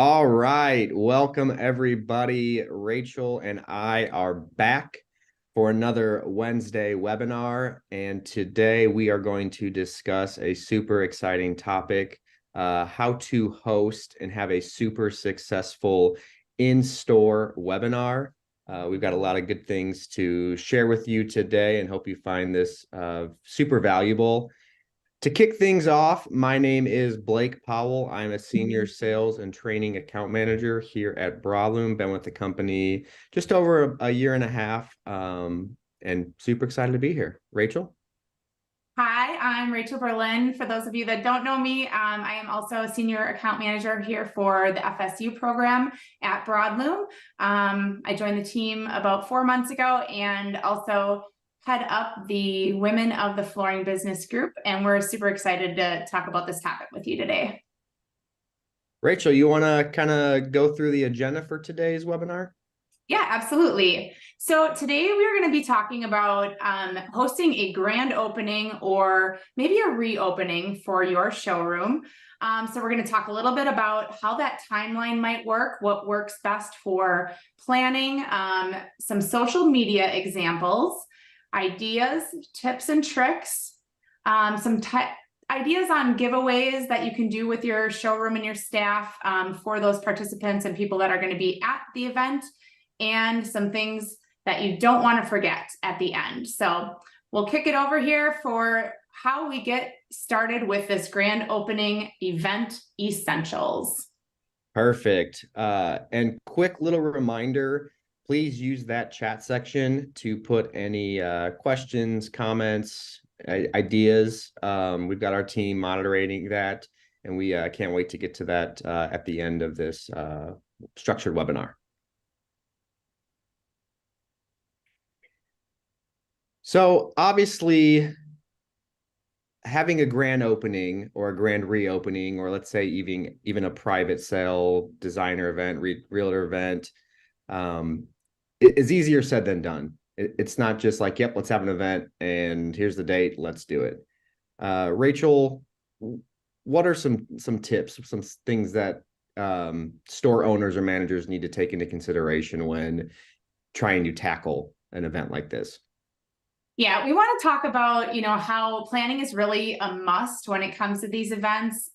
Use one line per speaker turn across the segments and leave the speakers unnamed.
All right. Welcome, everybody. Rachel and I are back for another Wednesday webinar. And today we are going to discuss a super exciting topic, how to host and have a super successful in-store webinar. We've got a lot of good things to share with you today and hope you find this super valuable. To kick things off, my name is Blake Powell. I'm a senior sales and training account manager here at Broadlume. Been with the company just over a year and a half, and super excited to be here. Rachel?
Hi, I'm Rachel Berlin. For those of you that don't know me, I am also a senior account manager here for the FSU program at Broadlume. I joined the team about 4 months ago and also head up the Women of the Flooring Business Group. And we're super excited to talk about this topic with you today.
Rachel, you want to kind of go through the agenda for today's webinar?
Yeah, absolutely. So today we're going to be talking about hosting a grand opening or maybe a reopening for your showroom. So we're going to talk a little bit about how that timeline might work, what works best for planning, some social media examples, ideas, tips and tricks, some ideas on giveaways that you can do with your showroom and your staff for those participants and people that are going to be at the event, and some things that you don't want to forget at the end. So we'll kick it over here for how we get started with this grand opening event essentials.
Perfect. And quick little reminder, please use that chat section to put any questions, comments, ideas. We've got our team moderating that, and we can't wait to get to that at the end of this structured webinar. So obviously, having a grand opening or a grand reopening, or let's say even a private sale, designer event, realtor event, is easier said than done. It's not just like, yep, let's have an event and here's the date, let's do it. Rachel, what are some tips, some things that store owners or managers need to take into consideration when trying to tackle an event like this?
Yeah, we want to talk about, how planning is really a must when it comes to these events.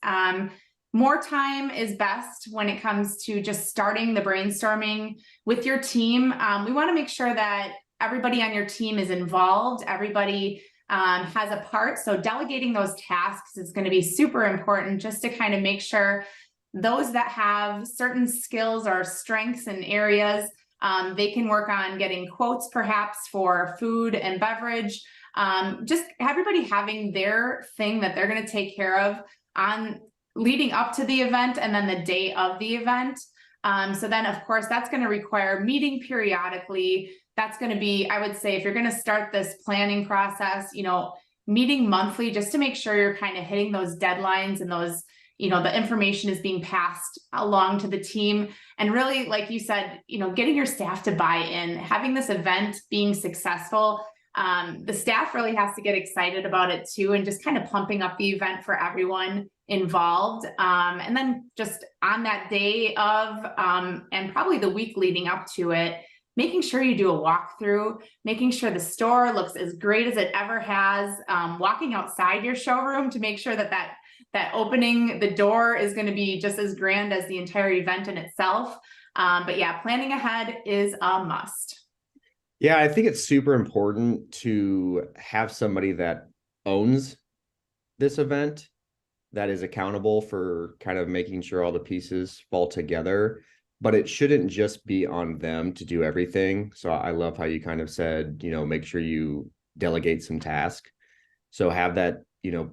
More time is best when it comes to just starting the brainstorming with your team. We want to make sure that everybody on your team is involved, everybody has a part. So delegating those tasks is going to be super important, just to kind of make sure those that have certain skills or strengths and areas, they can work on getting quotes perhaps for food and beverage. Just everybody having their thing that they're going to take care of on leading up to the event and then the day of the event. So then, of course, that's going to require meeting periodically. That's going to be, I would say, if you're going to start this planning process, meeting monthly, just to make sure you're kind of hitting those deadlines and those, the information is being passed along to the team. And really, like you said, getting your staff to buy in, having this event being successful. The staff really has to get excited about it too, and just kind of pumping up the event for everyone involved. And then just on that day of, and probably the week leading up to it, making sure you do a walkthrough, making sure the store looks as great as it ever has, walking outside your showroom to make sure that opening the door is going to be just as grand as the entire event in itself. But yeah, planning ahead is a must.
Yeah, I think it's super important to have somebody that owns this event, that is accountable for kind of making sure all the pieces fall together, but it shouldn't just be on them to do everything. So I love how you kind of said, make sure you delegate some tasks. So have that,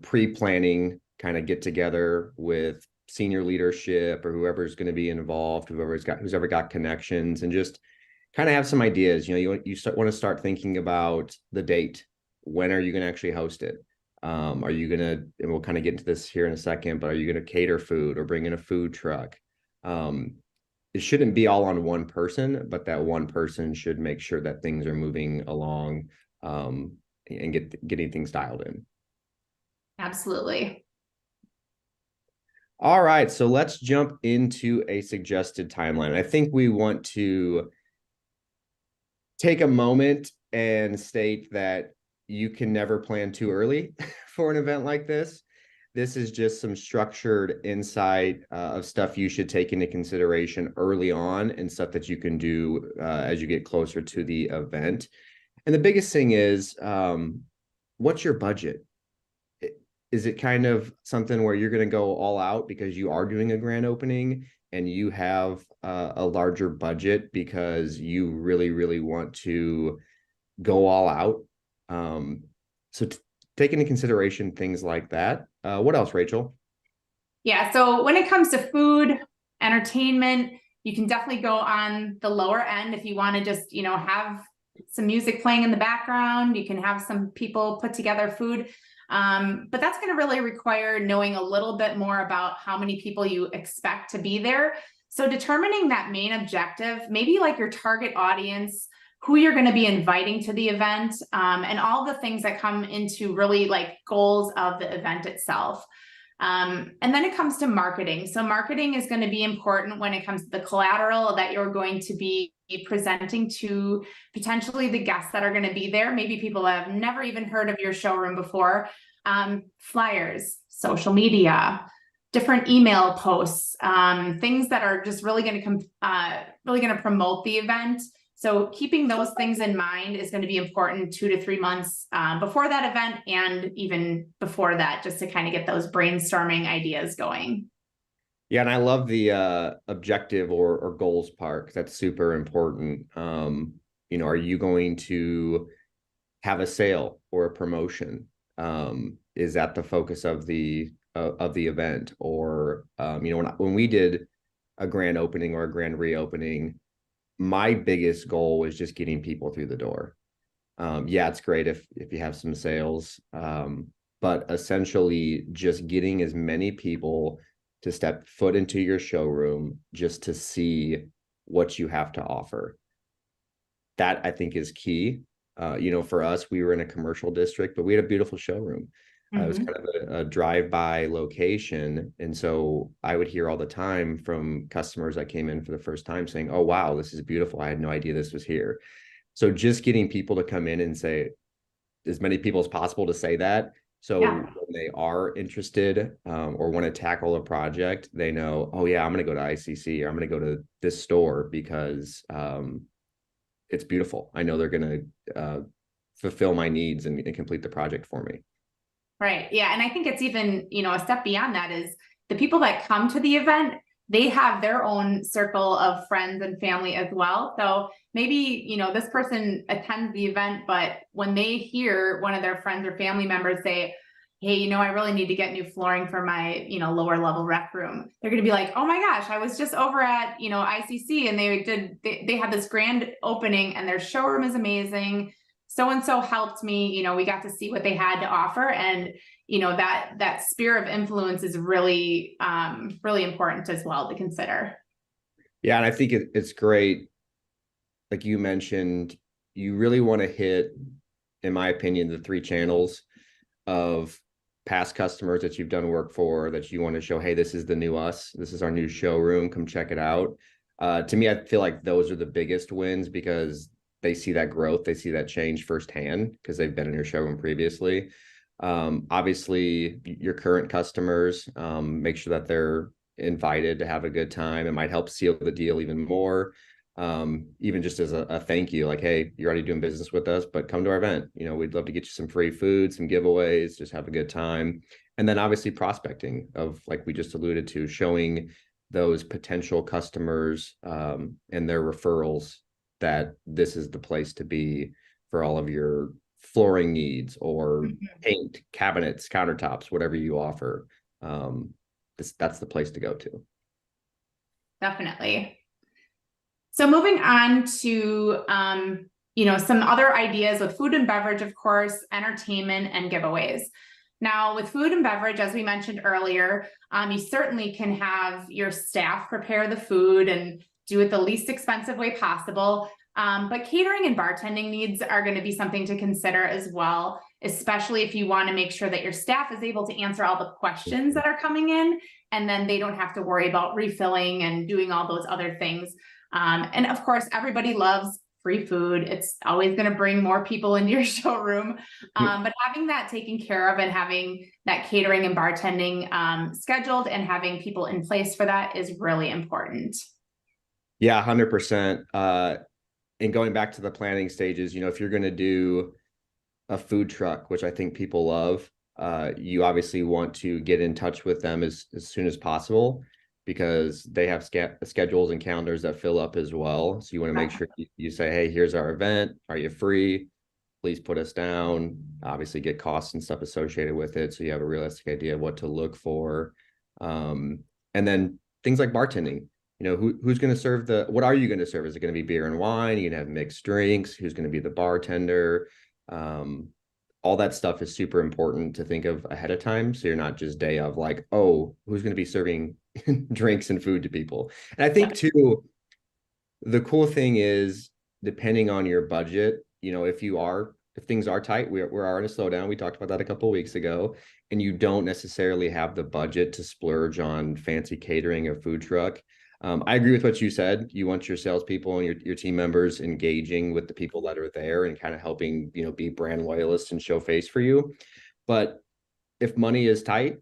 pre-planning kind of get together with senior leadership or whoever's going to be involved, who's ever got connections, and just kind of have some ideas. You want to start thinking about the date. When are you going to actually host it? Are you going to, and we'll kind of get into this here in a second, but are you going to cater food or bring in a food truck? It shouldn't be all on one person, but that one person should make sure that things are moving along, and getting things dialed in.
Absolutely.
All right, so let's jump into a suggested timeline. I think we want to take a moment and state that you can never plan too early for an event like this. This is just some structured insight of stuff you should take into consideration early on and stuff that you can do as you get closer to the event. And the biggest thing is, what's your budget? Is it kind of something where you're going to go all out because you are doing a grand opening and you have a larger budget because you really, really want to go all out? So take into consideration things like that. What else, Rachel?
Yeah, so when it comes to food, entertainment, you can definitely go on the lower end if you want to just, have some music playing in the background. You can have some people put together food. But that's going to really require knowing a little bit more about how many people you expect to be there. So determining that main objective, maybe like your target audience, who you're going to be inviting to the event, and all the things that come into really like goals of the event itself. And then it comes to marketing. So marketing is going to be important when it comes to the collateral that you're going to be presenting to potentially the guests that are going to be there. Maybe people that have never even heard of your showroom before. Flyers, social media, different email posts, things that are just really going to promote the event. So keeping those things in mind is going to be important 2 to 3 months before that event and even before that, just to kind of get those brainstorming ideas going.
Yeah, and I love the objective or goals part. That's super important. Are you going to have a sale or a promotion? Is that the focus of the event? Or when we did a grand opening or a grand reopening, my biggest goal was just getting people through the door. Yeah, it's great if you have some sales, but essentially just getting as many people to step foot into your showroom just to see what you have to offer. That I think is key. For us, we were in a commercial district, but we had a beautiful showroom. It was kind of a drive-by location. And so I would hear all the time from customers that came in for the first time saying, "Oh, wow, this is beautiful. I had no idea this was here." So just getting people to come in and say, as many people as possible to say that. So
Yeah.
when they are interested or want to tackle a project, they know, oh yeah, I'm going to go to ICC or I'm going to go to this store because it's beautiful. I know they're going to fulfill my needs and complete the project for me.
Right. Yeah. And I think it's even, a step beyond that is the people that come to the event, they have their own circle of friends and family as well. So maybe, this person attends the event, but when they hear one of their friends or family members say, hey, I really need to get new flooring for my, lower level rec room, they're going to be like, oh my gosh, I was just over at, ICC and they had this grand opening and their showroom is amazing. So-and-so helped me, we got to see what they had to offer. And, that sphere of influence is really, really important as well to consider.
Yeah. And I think it's great. Like you mentioned, you really want to hit, in my opinion, the 3 channels of past customers that you've done work for that you want to show, hey, this is the new us. This is our new showroom. Come check it out. To me, I feel like those are the biggest wins because they see that growth. They see that change firsthand because they've been in your showroom previously. Obviously, your current customers, make sure that they're invited to have a good time. It might help seal the deal even more. Even just as a thank you, like, hey, you're already doing business with us, but come to our event. We'd love to get you some free food, some giveaways, just have a good time. And then obviously prospecting of, like we just alluded to, showing those potential customers and their referrals that this is the place to be for all of your flooring needs or paint, cabinets, countertops, whatever you offer. That's the place to go to.
Definitely. So moving on to, some other ideas with food and beverage, of course, entertainment and giveaways. Now with food and beverage, as we mentioned earlier, you certainly can have your staff prepare the food and do it the least expensive way possible. But catering and bartending needs are going to be something to consider as well, especially if you want to make sure that your staff is able to answer all the questions that are coming in and then they don't have to worry about refilling and doing all those other things. And of course, everybody loves free food. It's always going to bring more people into your showroom. But having that taken care of and having that catering and bartending scheduled and having people in place for that is really important.
Yeah, 100%. And going back to the planning stages, you know, if you're going to do a food truck, which I think people love, you obviously want to get in touch with them as soon as possible because they have schedules and calendars that fill up as well. So you want to make sure you say, hey, here's our event. Are you free? Please put us down. Obviously, get costs and stuff associated with it. So you have a realistic idea of what to look for. And then things like bartending. You know, who's going to serve what are you going to serve? Is it going to be beer and wine? You're going to have mixed drinks? Who's going to be the bartender? All that stuff is super important to think of ahead of time. So you're not just day of like, oh, who's going to be serving drinks and food to people? And I think too, the cool thing is depending on your budget, you know, if things are tight, we are in a slowdown. We talked about that a couple of weeks ago, and you don't necessarily have the budget to splurge on fancy catering or food truck. I agree with what you said. You want your salespeople and your team members engaging with the people that are there and kind of helping, you know, be brand loyalists and show face for you. But if money is tight,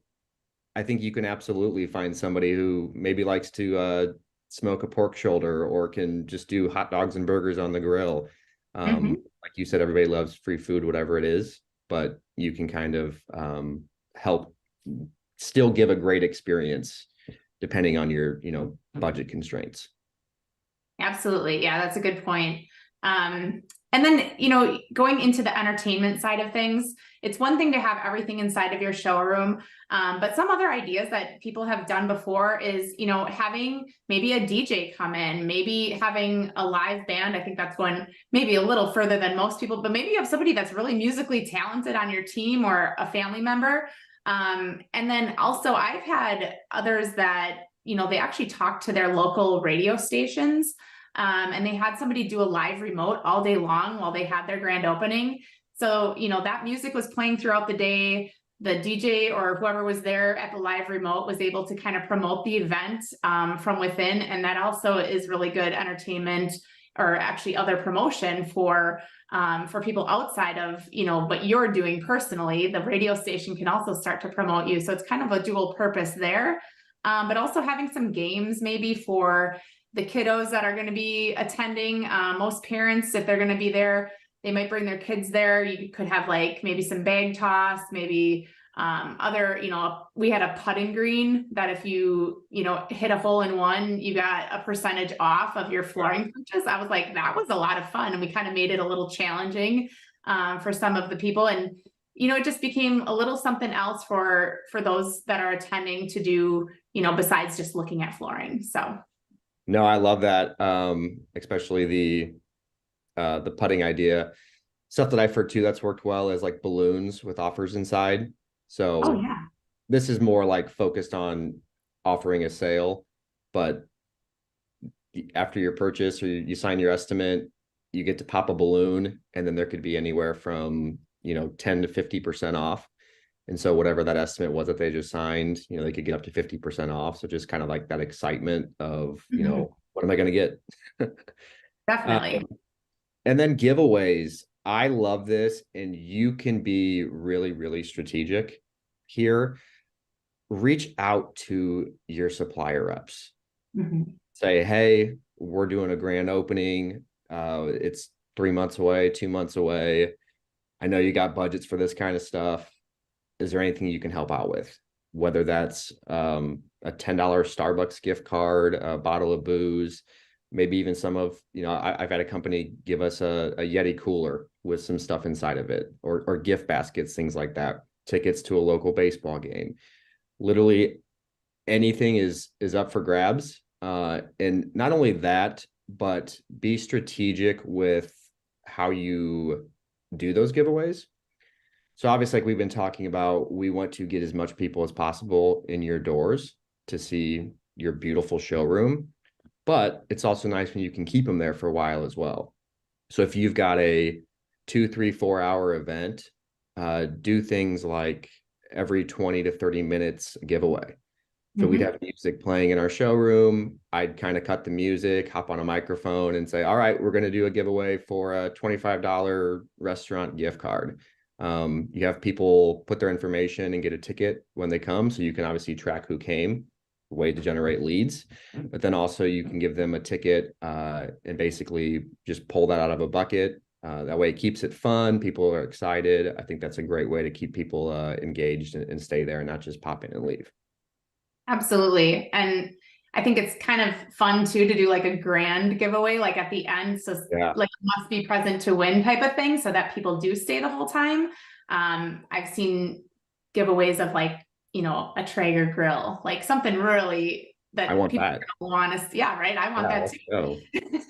I think you can absolutely find somebody who maybe likes to smoke a pork shoulder or can just do hot dogs and burgers on the grill. Like you said, everybody loves free food, whatever it is, but you can kind of help still give a great experience depending on your, you know, budget constraints.
Absolutely. Yeah, that's a good point. And then, you know, going into the entertainment side of things, it's one thing to have everything inside of your showroom. But some other ideas that people have done before is, you know, having maybe a DJ come in, maybe having a live band. I think that's going maybe a little further than most people, but maybe you have somebody that's really musically talented on your team or a family member. And then also I've had others that, you know, they actually talk to their local radio stations. And they had somebody do a live remote all day long while they had their grand opening. So, you know, that music was playing throughout the day. The DJ or whoever was there at the live remote was able to kind of promote the event from within. And that also is really good entertainment or actually other promotion for people outside of, you know, what you're doing personally. The radio station can also start to promote you. So it's kind of a dual purpose there. But also having some games maybe for the kiddos that are going to be attending. Most parents, if they're going to be there, they might bring their kids there. You could have like maybe some bag toss, maybe other, you know, we had a putting green that if you know, hit a hole in one, you got a percentage off of your flooring purchase. I was like, that was a lot of fun. And we kind of made it a little challenging for some of the people. And, you know, it just became a little something else for those that are attending to do, you know, besides just looking at flooring. So.
No, I love that. Especially the putting idea. Stuff that I've heard too that's worked well is like balloons with offers inside. So this is more like focused on offering a sale, but after your purchase or you sign your estimate, you get to pop a balloon, and then there could be anywhere from, you know, 10 to 50% off. And so whatever that estimate was that they just signed, you know, they could get up to 50% off. So just kind of like that excitement of, you know, what am I going to get?
Definitely.
And then giveaways. I love this. And you can be really, really strategic here. Reach out to your supplier reps. Say, hey, we're doing a grand opening. It's 3 months away, 2 months away. I know you got budgets for this kind of stuff. Is there anything you can help out with? Whether that's a $10 Starbucks gift card, a bottle of booze, maybe even some of, you know, I've had a company give us a Yeti cooler with some stuff inside of it, or gift baskets, things like that, tickets to a local baseball game. Literally anything is up for grabs. And not only that, but be strategic with how you do those giveaways. So obviously, like we've been talking about, we want to get as much people as possible in your doors to see your beautiful showroom, but it's also nice when you can keep them there for a while as well. So if you've got a 2, 3, 4 hour event, do things like every 20 to 30 minutes giveaway. So we'd
Mhm.
have music playing in our showroom. I'd kind of cut the music, hop on a microphone and say, all right, we're going to do a giveaway for a $25 restaurant gift card. You have people put their information and get a ticket when they come. So you can obviously track who came, way to generate leads. But then also you can give them a ticket and basically just pull that out of a bucket. That way it keeps it fun. People are excited. I think that's a great way to keep people engaged and stay there and not just pop in and leave.
Absolutely. And I think it's kind of fun too to do like a grand giveaway, like at the end. So
Yeah,
like must be present to win type of thing so that people do stay the whole time. I've seen giveaways of like, a Traeger grill, like something really
I
that
want
people
that.
want to, yeah, right. I want
Yeah,
that
let's go.
too.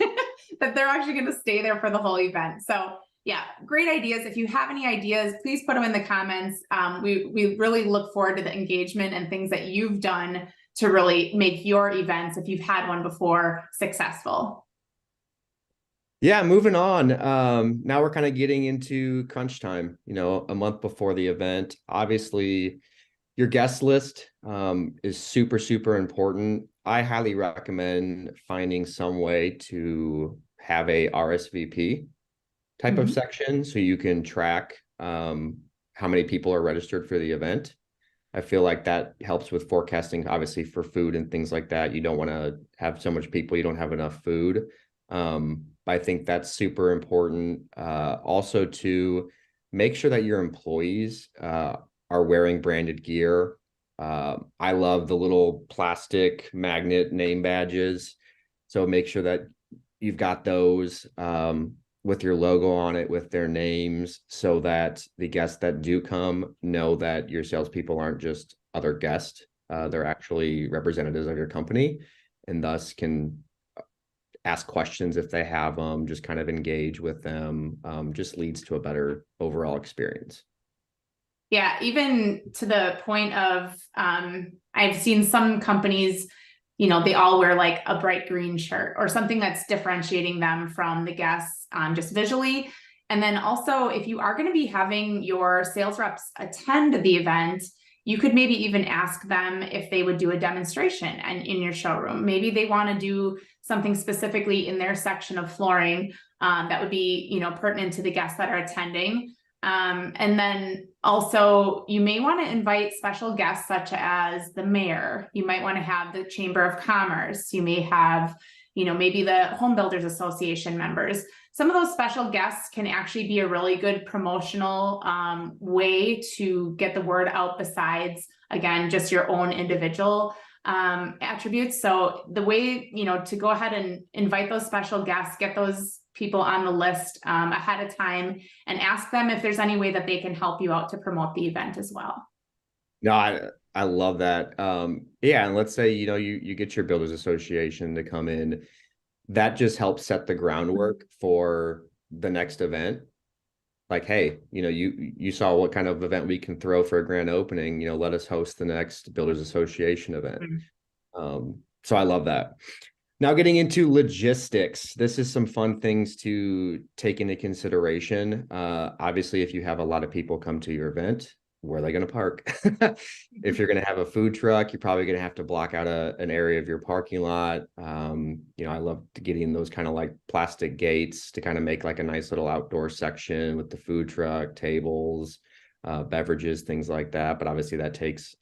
That they're actually going to stay there for the whole event. So yeah, great ideas. If you have any ideas, please put them in the comments. We really look forward to the engagement and things that you've done to really make your events, if you've had one before, successful.
Yeah, moving on. Now we're kind of getting into crunch time, a month before the event. Obviously, your guest list is super, super important. I highly recommend finding some way to have a RSVP type of
Mhm.
section so you can track how many people are registered for the event. I feel like that helps with forecasting, obviously, for food and things like that. You don't want to have so much people, you don't have enough food. But I think that's super important. Also, to make sure that your employees are wearing branded gear. I love the little plastic magnet name badges. So make sure that you've got those with your logo on it, with their names, so that the guests that do come know that your salespeople aren't just other guests. They're actually representatives of your company and thus can ask questions if they have them, just kind of engage with them, just leads to a better overall experience.
Yeah, even to the point of I've seen some companies, they all wear like a bright green shirt or something that's differentiating them from the guests just visually. And then also, if you are going to be having your sales reps attend the event, you could maybe even ask them if they would do a demonstration and in your showroom. Maybe they want to do something specifically in their section of flooring that would be, pertinent to the guests that are attending. And then also, you may want to invite special guests such as the mayor. You might want to have the Chamber of Commerce. You may have, maybe the Home Builders Association members. Some of those special guests can actually be a really good promotional way to get the word out besides, again, just your own individual attributes. So the way, to go ahead and invite those special guests, get those people on the list ahead of time and ask them if there's any way that they can help you out to promote the event as well.
No, I love that. Yeah, and let's say you get your builders association to come in. That just helps set the groundwork for the next event. Like, hey, you saw what kind of event we can throw for a grand opening. Let us host the next builders association event.
Mhm.
So I love that. Now, getting into logistics, this is some fun things to take into consideration. Obviously, if you have a lot of people come to your event, where are they going to park? If you're going to have a food truck, you're probably going to have to block out an area of your parking lot. I love getting those kind of like plastic gates to kind of make like a nice little outdoor section with the food truck, tables, beverages, things like that. But obviously, that takes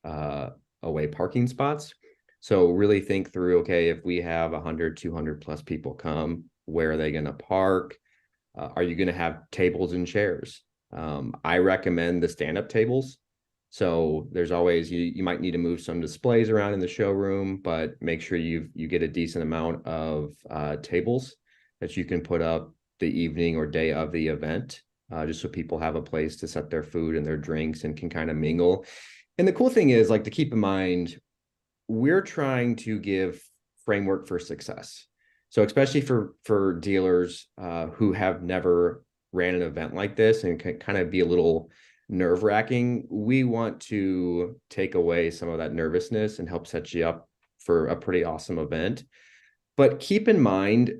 away parking spots. So really think through, okay, if we have 100, 200 plus people come, where are they going to park? Are you going to have tables and chairs? I recommend the stand-up tables. So there's always, you might need to move some displays around in the showroom, but make sure you get a decent amount of tables that you can put up the evening or day of the event, just so people have a place to set their food and their drinks and can kind of mingle. And the cool thing is, like, to keep in mind, we're trying to give framework for success. So especially for dealers who have never ran an event like this and can kind of be a little nerve wracking, we want to take away some of that nervousness and help set you up for a pretty awesome event. But keep in mind,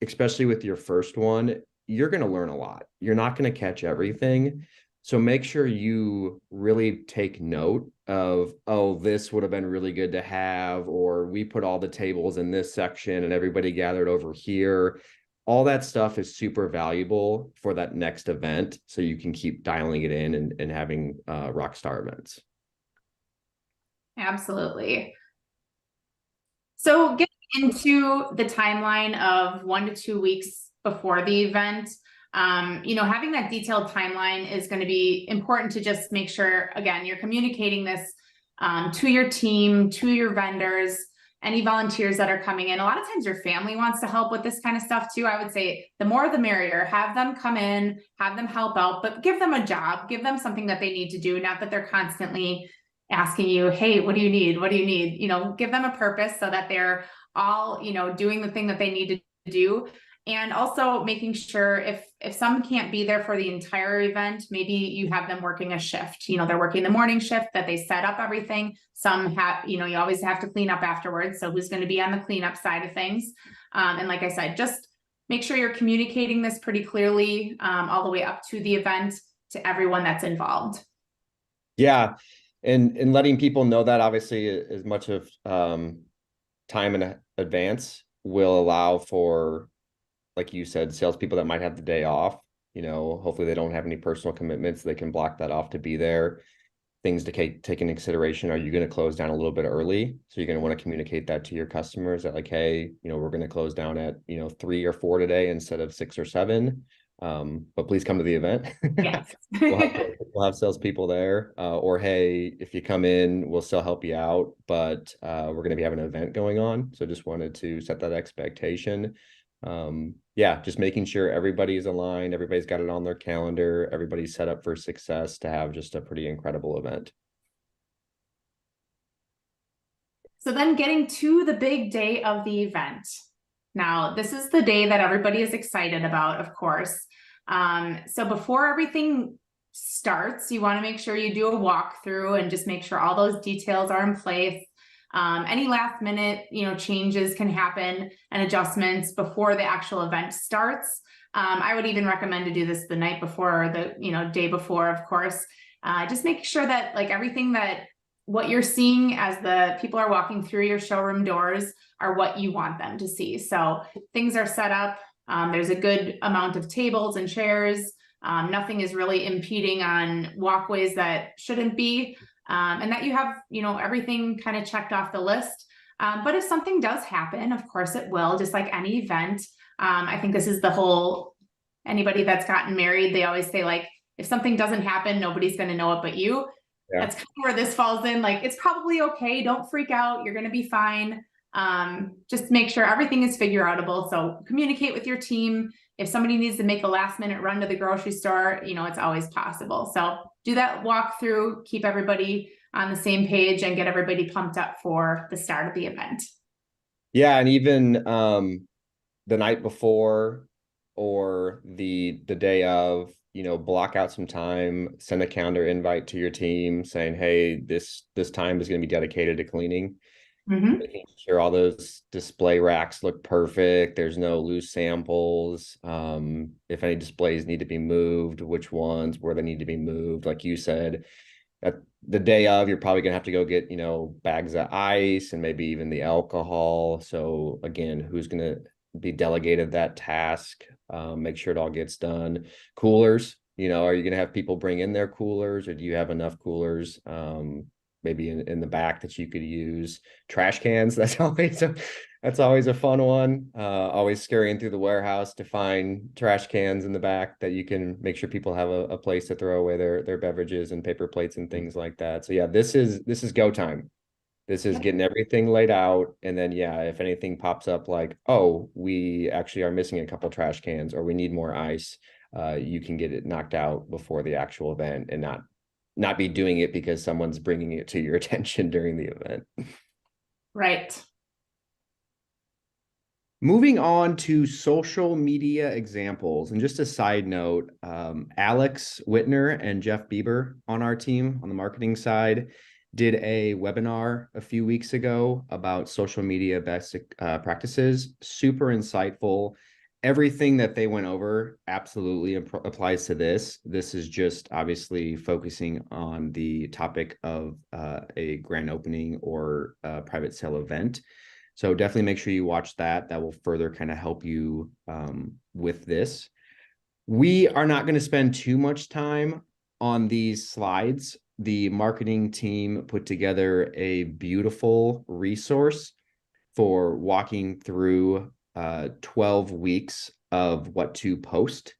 especially with your first one, you're going to learn a lot. You're not going to catch everything. So make sure you really take note of, oh, this would have been really good to have, or we put all the tables in this section and everybody gathered over here. All that stuff is super valuable for that next event. So you can keep dialing it in and having rock star events.
Absolutely. So getting into the timeline of 1 to 2 weeks before the event, having that detailed timeline is going to be important to just make sure, again, you're communicating this to your team, to your vendors, any volunteers that are coming in. A lot of times your family wants to help with this kind of stuff too. I would say the more the merrier. Have them come in, have them help out, but give them a job, give them something that they need to do, not that they're constantly asking you, hey, what do you need? What do you need? Give them a purpose so that they're all, doing the thing that they need to do. And also making sure if some can't be there for the entire event, maybe you have them working a shift. They're working the morning shift, that they set up everything. Some have, you always have to clean up afterwards. So who's going to be on the cleanup side of things? And like I said, just make sure you're communicating this pretty clearly all the way up to the event to everyone that's involved.
Yeah. And letting people know that obviously as much of time in advance will allow for, like you said, salespeople that might have the day off, hopefully they don't have any personal commitments. They can block that off to be there. Things to take into consideration. Are you going to close down a little bit early? So you're going to want to communicate that to your customers that like, hey, we're going to close down at, 3 or 4 today instead of 6 or 7. But please come to the event.
Yes.
we'll have salespeople there. Or hey, if you come in, we'll still help you out, but we're going to be having an event going on. So just wanted to set that expectation. Just making sure everybody's aligned, everybody's got it on their calendar, everybody's set up for success to have just a pretty incredible event.
So then getting to the big day of the event. Now, this is the day that everybody is excited about, of course. So before everything starts, you want to make sure you do a walkthrough and just make sure all those details are in place. Any last minute, changes can happen and adjustments before the actual event starts. I would even recommend to do this the night before or the, day before, of course. Just make sure that like everything that what you're seeing as the people are walking through your showroom doors are what you want them to see. So things are set up. There's a good amount of tables and chairs. Nothing is really impeding on walkways that shouldn't be. And that you have, everything kind of checked off the list. But if something does happen, of course it will, just like any event. I think this is the whole, anybody that's gotten married, they always say like, if something doesn't happen, nobody's going to know it but you. Yeah. That's kind of where this falls in. Like, it's probably okay. Don't freak out. You're going to be fine. Just make sure everything is figure outable. So communicate with your team. If somebody needs to make a last minute run to the grocery store, it's always possible. So do that walkthrough, keep everybody on the same page and get everybody pumped up for the start of the event.
Yeah. And even the night before or the day of, block out some time, send a calendar invite to your team saying, hey, this time is going to be dedicated to cleaning. Mm-hmm. Making sure all those display racks look perfect. There's no loose samples. If any displays need to be moved, which ones, where they need to be moved. Like you said, at the day of, you're probably gonna have to go get, bags of ice and maybe even the alcohol. So again, who's gonna be delegated that task? Make sure it all gets done. Coolers, are you gonna have people bring in their coolers, or do you have enough coolers? Maybe in the back that you could use. Trash cans, that's always a fun one. Always scurrying through the warehouse to find trash cans in the back that you can make sure people have a place to throw away their beverages and paper plates and things like that. So yeah, this is go time. This is getting everything laid out. And then, if anything pops up like, oh, we actually are missing a couple trash cans or we need more ice, you can get it knocked out before the actual event and not be doing it because someone's bringing it to your attention during the event.
Right.
Moving on to social media examples. And just a side note, Alex Whitner and Jeff Bieber on our team on the marketing side did a webinar a few weeks ago about social media best practices. Super insightful. everything that they went over absolutely applies to this. This is just obviously focusing on the topic of a grand opening or a private sale event. So definitely make sure you watch that. That will further kind of help you with this. We are not going to spend too much time on these slides. The marketing team put together a beautiful resource for walking through 12 weeks of what to post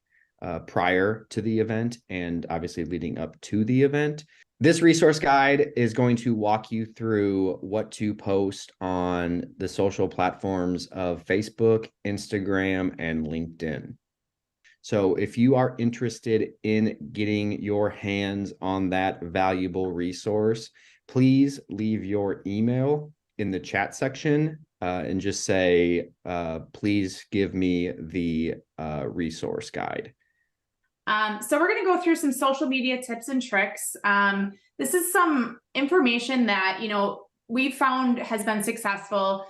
prior to the event and obviously leading up to the event. This resource guide is going to walk you through what to post on the social platforms of Facebook, Instagram, and LinkedIn. So if you are interested in getting your hands on that valuable resource, please leave your email in the chat section and just say, please give me the resource guide.
So we're going to go through some social media tips and tricks. This is some information that, we've found has been successful,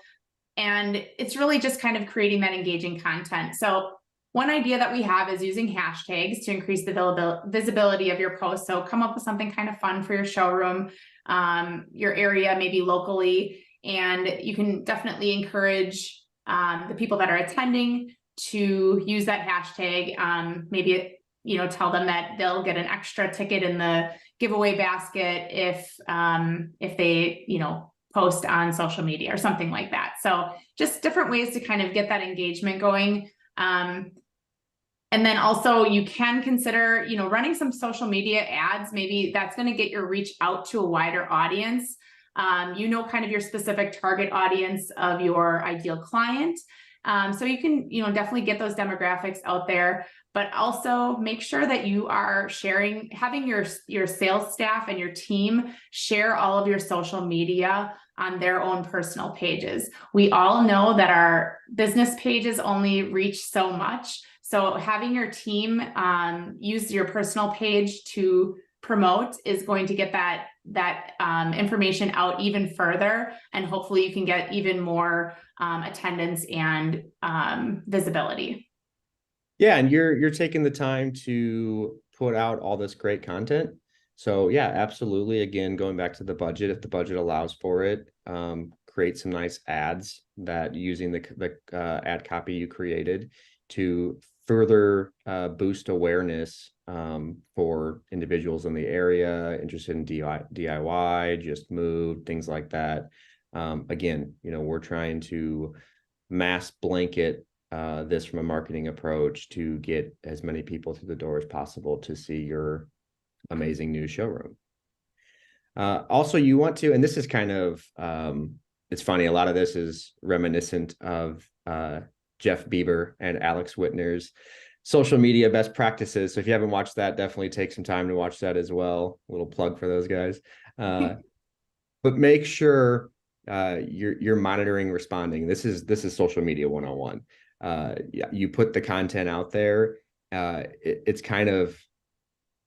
and it's really just kind of creating that engaging content. So one idea that we have is using hashtags to increase the visibility of your post. So come up with something kind of fun for your showroom, your area, maybe locally, and you can definitely encourage the people that are attending to use that hashtag. Maybe tell them that they'll get an extra ticket in the giveaway basket if they post on social media or something like that. So just different ways to kind of get that engagement going. And then also you can consider, running some social media ads. Maybe that's going to get your reach out to a wider audience. Kind of your specific target audience of your ideal client. So you can, definitely get those demographics out there, but also make sure that you are having your sales staff and your team share all of your social media on their own personal pages. We all know that our business pages only reach so much. So having your team use your personal page to promote is going to get that information out even further, and hopefully you can get even more attendance and visibility.
Yeah, and you're taking the time to put out all this great content. So yeah, absolutely. Again, going back to the budget, if the budget allows for it, create some nice ads that using the ad copy you created to further boost awareness for individuals in the area interested in DIY, just moved, things like that. Again, we're trying to mass blanket this from a marketing approach to get as many people through the door as possible to see your amazing new showroom. Also, you want to, and this is kind of, it's funny, a lot of this is reminiscent of Jeff Bieber and Alex Whitner's social media best practices. So if you haven't watched that, definitely take some time to watch that as well. A little plug for those guys. But make sure you're monitoring, responding. This is social media 101. Yeah, you put the content out there. It's kind of,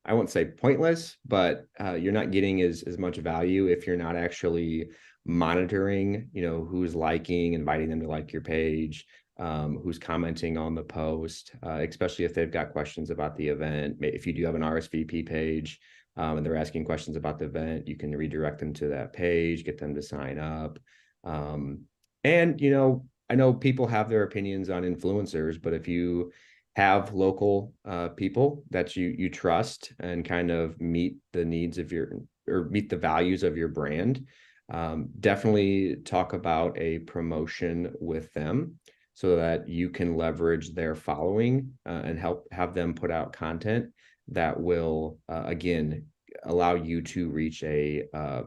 I won't say pointless, but you're not getting as much value if you're not actually monitoring, who's liking, inviting them to like your page, who's commenting on the post, especially if they've got questions about the event. If you do have an RSVP page and they're asking questions about the event, you can redirect them to that page, get them to sign up. And, I know people have their opinions on influencers, but if you have local people that you trust and kind of meet the needs of meet the values of your brand, definitely talk about a promotion with them so that you can leverage their following and have them put out content that will, again, allow you to reach a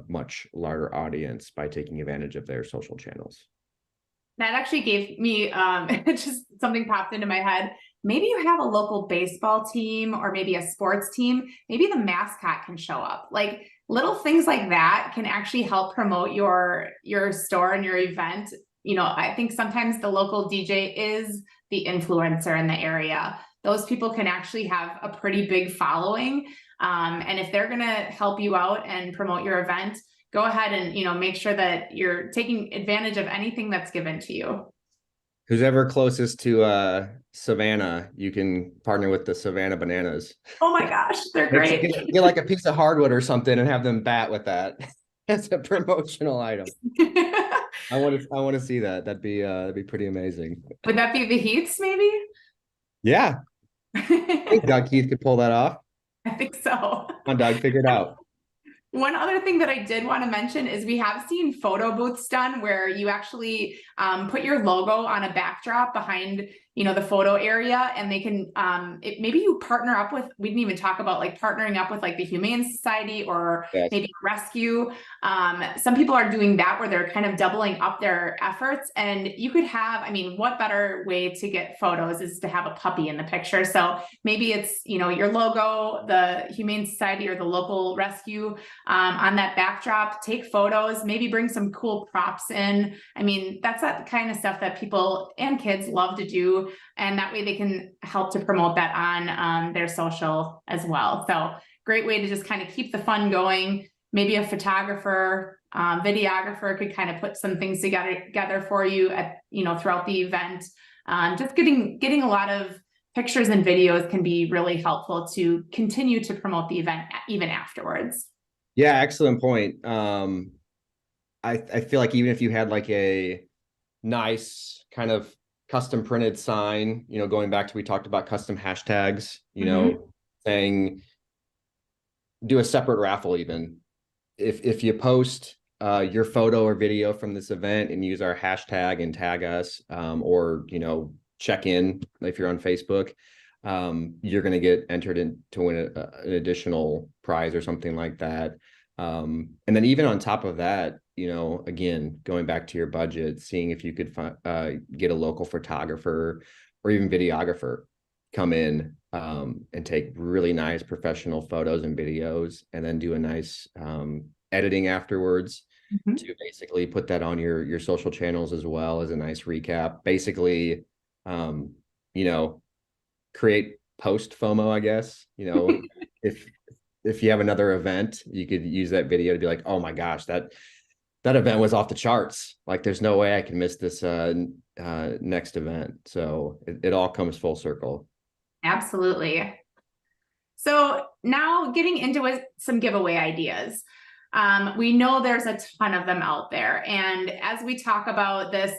much larger audience by taking advantage of their social channels.
That actually gave me just something popped into my head. Maybe you have a local baseball team or maybe a sports team. Maybe the mascot can show up. Like little things like that can actually help promote your store and your event. I think sometimes the local DJ is the influencer in the area. Those people can actually have a pretty big following. And if they're going to help you out and promote your event, go ahead and, make sure that you're taking advantage of anything that's given to you.
Who's ever closest to Savannah, you can partner with the Savannah Bananas.
Oh my gosh, they're great.
Get like a piece of hardwood or something and have them bat with that as a promotional item. I want to see that. That'd be pretty amazing.
Would that be the Heats, maybe?
Yeah, I think
I
Doug Keith could pull that off.
think so.
Come on, Doug, figure it out.
One other thing that I did want to mention is we have seen photo booths done where you actually put your logo on a backdrop behind, the photo area, and they can maybe you partner up with, we didn't even talk about like partnering up with like the Humane Society or
Yes.
maybe rescue. Some people are doing that where they're kind of doubling up their efforts, and you could have, I mean, what better way to get photos is to have a puppy in the picture. So maybe it's, your logo, the Humane Society or the local rescue on that backdrop, take photos, maybe bring some cool props in. I mean, that's that kind of stuff that people and kids love to do. And that way they can help to promote that on their social as well. So great way to just kind of keep the fun going. Maybe a photographer, videographer could kind of put some things together for you at, throughout the event. Just getting a lot of pictures and videos can be really helpful to continue to promote the event even afterwards.
Yeah, excellent point. I feel like even if you had like a nice kind of custom printed sign, going back to, we talked about custom hashtags, saying do a separate raffle. Even if you post your photo or video from this event and use our hashtag and tag us, or check in if you're on Facebook, you're going to get entered in to win an additional prize or something like that. And then even on top of that, again, going back to your budget, seeing if you could get a local photographer or even videographer come in and take really nice professional photos and videos, and then do a nice editing afterwards to basically put that on your social channels as well as a nice recap. Basically, create post FOMO, I guess. If you have another event, you could use that video to be like, oh my gosh, that event was off the charts. Like, there's no way I can miss this next event. So it all comes full circle.
Absolutely. So now getting into some giveaway ideas. We know there's a ton of them out there. And as we talk about this,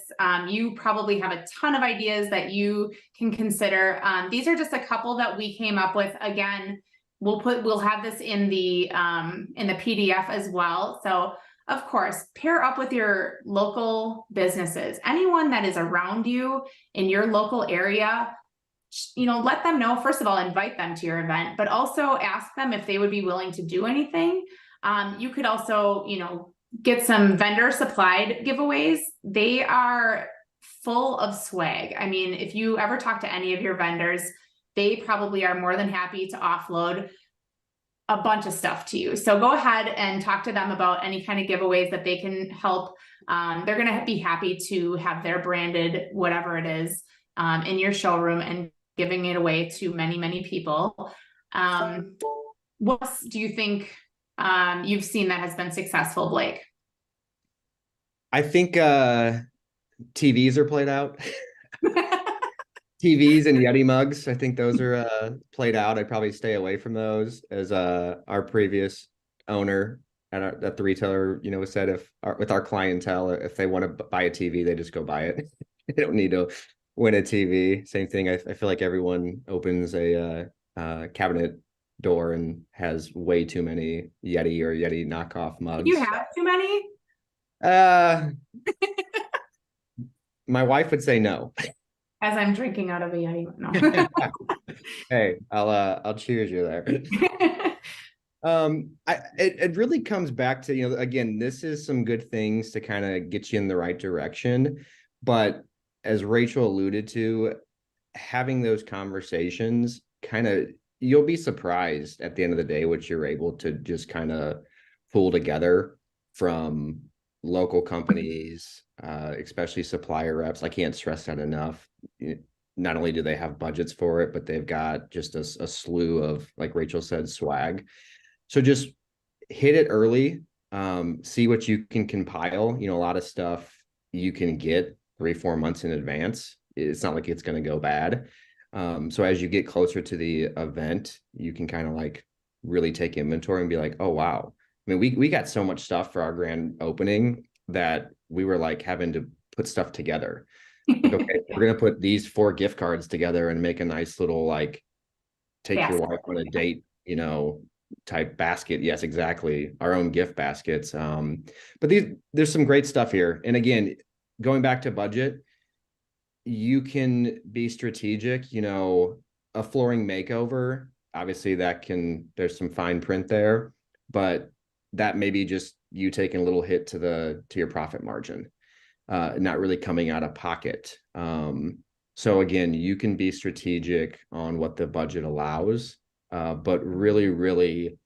you probably have a ton of ideas that you can consider. These are just a couple that we came up with. Again, we'll have this in the PDF as well. So of course, pair up with your local businesses, anyone that is around you in your local area. Let them know, first of all, invite them to your event, but also ask them if they would be willing to do anything. You could also, get some vendor supplied giveaways. They are full of swag. I mean, if you ever talk to any of your vendors, they probably are more than happy to offload a bunch of stuff to you. So go ahead and talk to them about any kind of giveaways that they can help. They're going to be happy to have their branded, whatever it is, in your showroom and giving it away to many, many people. What else do you think you've seen that has been successful, Blake?
I think TVs are played out. TVs and Yeti mugs. I think those are played out. I'd probably stay away from those, as our previous owner at the retailer, said, with our clientele, if they want to buy a TV, they just go buy it. They don't need to win a TV. Same thing. I feel like everyone opens a cabinet door and has way too many Yeti or Yeti knockoff mugs.
You have too many?
My wife would say no.
As I'm drinking out of a Yeti. No.
Hey, I'll cheers you there. It really comes back to, again, this is some good things to kind of get you in the right direction. But as Rachel alluded to, having those conversations, you'll be surprised at the end of the day what you're able to just kind of pull together from local companies, especially supplier reps. I can't stress that enough. Not only do they have budgets for it, but they've got just a slew of, like Rachel said, swag. So just hit it early, see what you can compile. A lot of stuff you can get 3-4 months in advance. it's not like it's going to go bad. So as you get closer to the event, you can kind of like really take inventory and be like, oh wow. I mean, we got so much stuff for our grand opening that we were like having to put stuff together. Like, okay, we're gonna put these 4 gift cards together and make a nice little like take your
Yes.
wife on a date, type basket. Yes, exactly. Our own gift baskets. But there's some great stuff here. And again, going back to budget, you can be strategic, a flooring makeover, obviously there's some fine print there, but that may be just you taking a little hit to your profit margin, not really coming out of pocket. So again, you can be strategic on what the budget allows, but really, really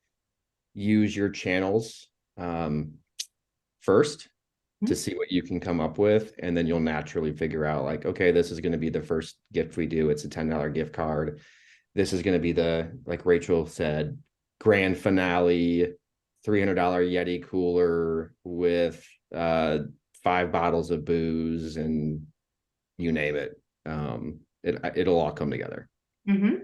use your channels first to see what you can come up with. And then you'll naturally figure out like, okay, this is going to be the first gift we do. It's a $10 gift card. This is going to be like Rachel said, grand finale, $300 Yeti cooler with 5 bottles of booze and you name it. It'll all come together.
Mm-hmm.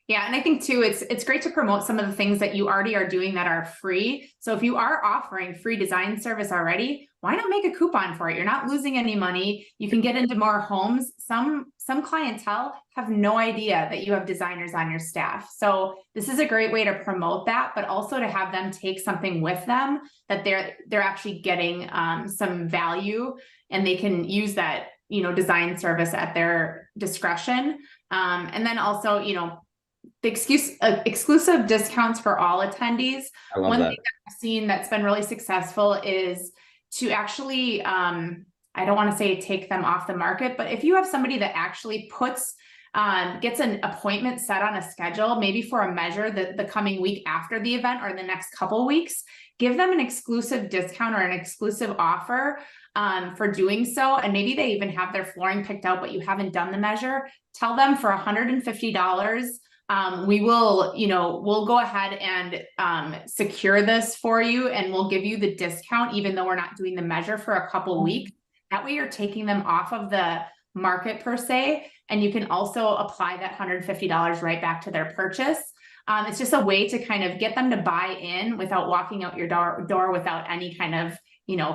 Yeah, and I think too, it's great to promote some of the things that you already are doing that are free. So if you are offering free design service already, why not make a coupon for it? You're not losing any money. You can get into more homes. Some clientele have no idea that you have designers on your staff. So this is a great way to promote that, but also to have them take something with them that they're actually getting some value, and they can use that, design service at their discretion. And then also, the exclusive discounts for all attendees.
I love
One
that.
thing that I've seen that's been really successful is to actually, I don't want to say take them off the market, but if you have somebody that actually gets an appointment set on a schedule, maybe for a measure the coming week after the event or the next couple weeks, give them an exclusive discount or an exclusive offer for doing so. And maybe they even have their flooring picked out, but you haven't done the measure. Tell them for $150, we'll go ahead and secure this for you, and we'll give you the discount, even though we're not doing the measure for a couple weeks. That way you're taking them off of the market per se, and you can also apply that $150 right back to their purchase. It's just a way to kind of get them to buy in without walking out your door without any kind of,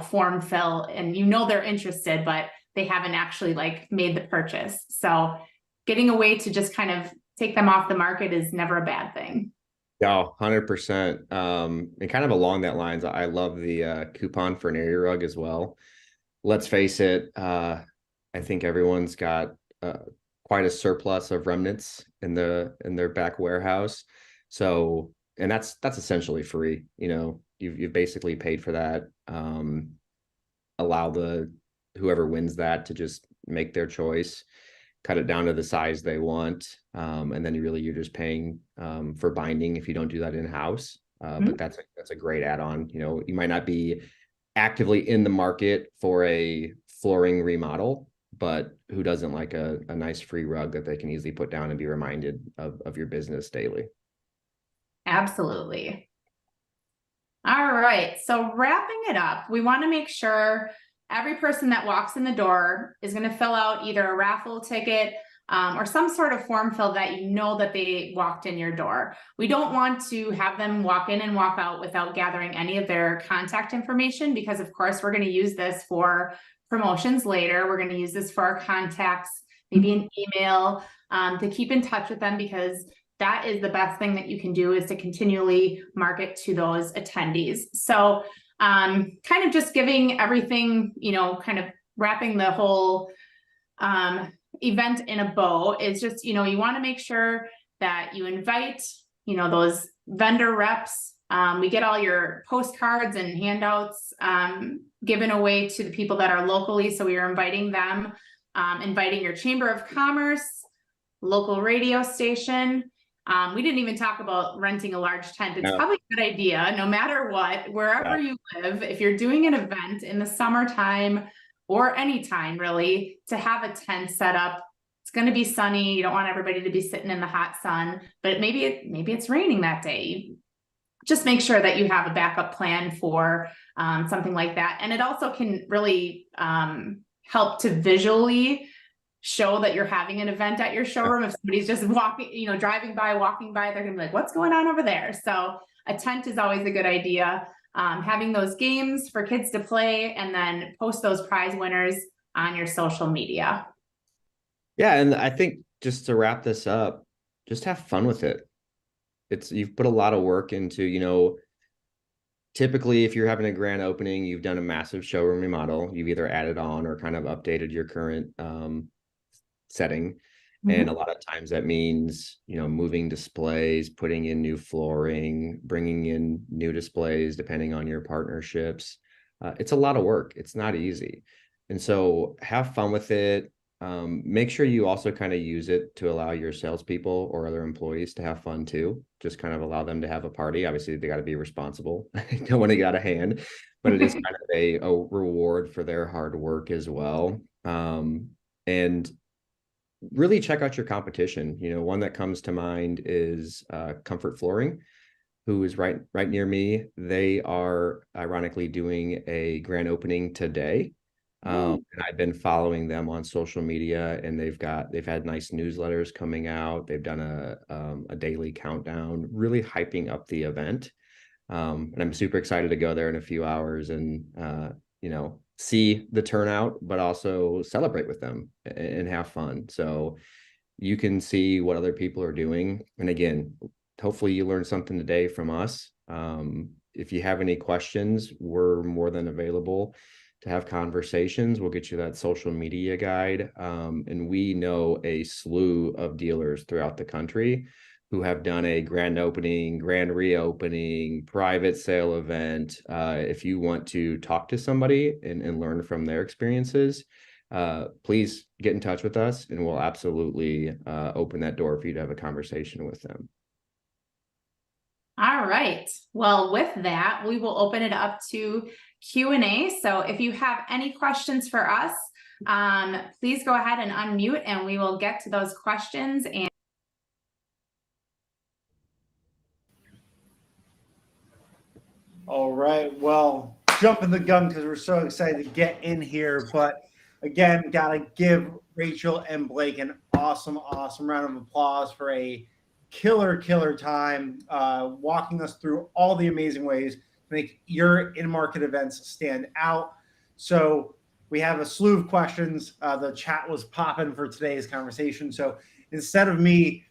form fill, and they're interested, but they haven't actually like made the purchase. So getting a way to just kind of take them off the market is never a bad thing.
Yeah, 100%. And kind of along that lines, I love the coupon for an area rug as well. Let's face it, I think everyone's got quite a surplus of remnants in their back warehouse. So, and that's essentially free. You've basically paid for that. Allow whoever wins that to just make their choice, cut it down to the size they want. And then you're just paying for binding if you don't do that in-house. But that's a great add-on. You might not be actively in the market for a flooring remodel, but who doesn't like a nice free rug that they can easily put down and be reminded of your business daily?
Absolutely. All right. So wrapping it up, we want to make sure every person that walks in the door is going to fill out either a raffle ticket or some sort of form fill that that they walked in your door. We don't want to have them walk in and walk out without gathering any of their contact information, because of course we're going to use this for promotions later. We're going to use this for our contacts, maybe an email, to keep in touch with them, because that is the best thing that you can do, is to continually market to those attendees. So kind of just giving everything, kind of wrapping the whole event in a bow is just, you want to make sure that you invite, those vendor reps. We get all your postcards and handouts given away to the people that are locally. So we are inviting them, inviting your Chamber of Commerce, local radio station. We didn't even talk about renting a large tent. It's probably a good idea, no matter what, wherever you live, if you're doing an event in the summertime or anytime really, to have a tent set up. It's going to be sunny. You don't want everybody to be sitting in the hot sun, but maybe it's raining that day. Just make sure that you have a backup plan for something like that. And it also can really help to visually show that you're having an event at your showroom. If somebody's just walking, driving by, walking by, they're gonna be like, what's going on over there? So a tent is always a good idea. Having those games for kids to play, and then post those prize winners on your social media.
Yeah, and I think just to wrap this up, just have fun with it. You've put a lot of work into, typically if you're having a grand opening, you've done a massive showroom remodel. You've either added on or kind of updated your current setting. And a lot of times that means, moving displays, putting in new flooring, bringing in new displays, depending on your partnerships. It's a lot of work. It's not easy. And so have fun with it. Make sure you also kind of use it to allow your salespeople or other employees to have fun too. Just kind of allow them to have a party. Obviously, they got to be responsible. Don't want to get out of hand, but it is kind of a reward for their hard work as well. And really check out your competition. One that comes to mind is Comfort Flooring, who is right near me. They are ironically doing a grand opening today. And I've been following them on social media, and they've had nice newsletters coming out. They've done a daily countdown, really hyping up the event. And I'm super excited to go there in a few hours and see the turnout, but also celebrate with them and have fun. So you can see what other people are doing. And again, hopefully you learned something today from us. If you have any questions, we're more than available to have conversations. We'll get you that social media guide. And we know a slew of dealers throughout the country who have done a grand opening, grand reopening, private sale event. If you want to talk to somebody and learn from their experiences, please get in touch with us, and we'll absolutely open that door for you to have a conversation with them.
All right. Well, with that, we will open it up to Q&A. So if you have any questions for us, please go ahead and unmute, and we will get to those questions. And
all right, well, jumping the gun because we're so excited to get in here. But again, got to give Rachel and Blake an awesome round of applause for a killer time, walking us through all the amazing ways to make your in-market events stand out. So we have a slew of questions. The chat was popping for today's conversation. So instead of me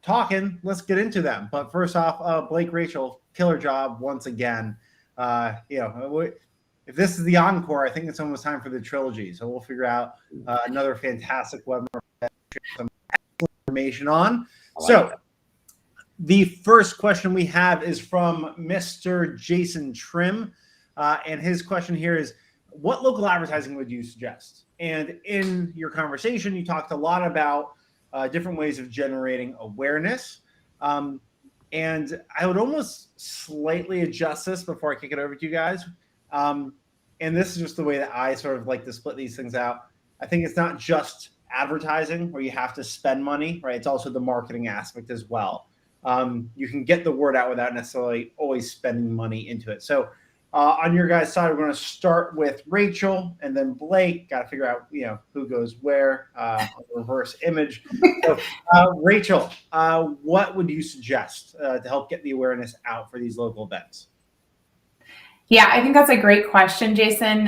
talking, let's get into them. But first off, Blake, Rachel, killer job once again. If this is the encore, I think it's almost time for the trilogy. So we'll figure out another fantastic webinar, some information on. So the first question we have is from Mr. Jason Trim. And his question here is, what local advertising would you suggest? And in your conversation, you talked a lot about different ways of generating awareness. And I would almost slightly adjust this before I kick it over to you guys. And this is just the way that I sort of like to split these things out. I think it's not just advertising where you have to spend money, right? It's also the marketing aspect as well. You can get the word out without necessarily always spending money into it. So on your guys' side, we're going to start with Rachel and then Blake. Got to figure out, who goes where, reverse image. So, Rachel, what would you suggest to help get the awareness out for these local events?
yeah, I think that's a great question, Jason.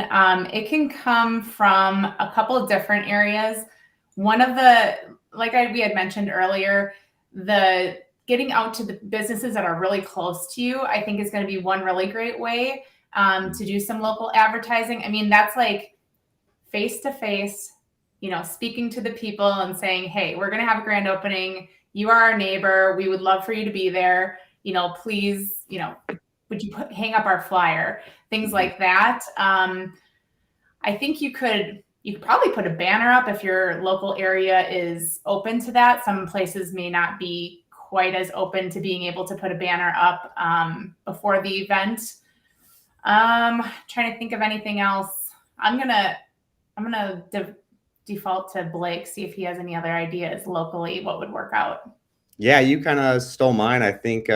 It can come from a couple of different areas. One of the, we had mentioned earlier, the getting out to the businesses that are really close to you, I think is going to be one really great way to do some local advertising. I mean, that's like face-to-face, speaking to the people and saying, hey, we're going to have a grand opening. You are our neighbor. We would love for you to be there. Please, would you hang up our flyer? Things like that. I think you could probably put a banner up if your local area is open to that. Some places may not be quite as open to being able to put a banner up before the event. Trying to think of anything else. I'm gonna default to Blake, see if he has any other ideas locally, what would work out.
Yeah, you kind of stole mine. I think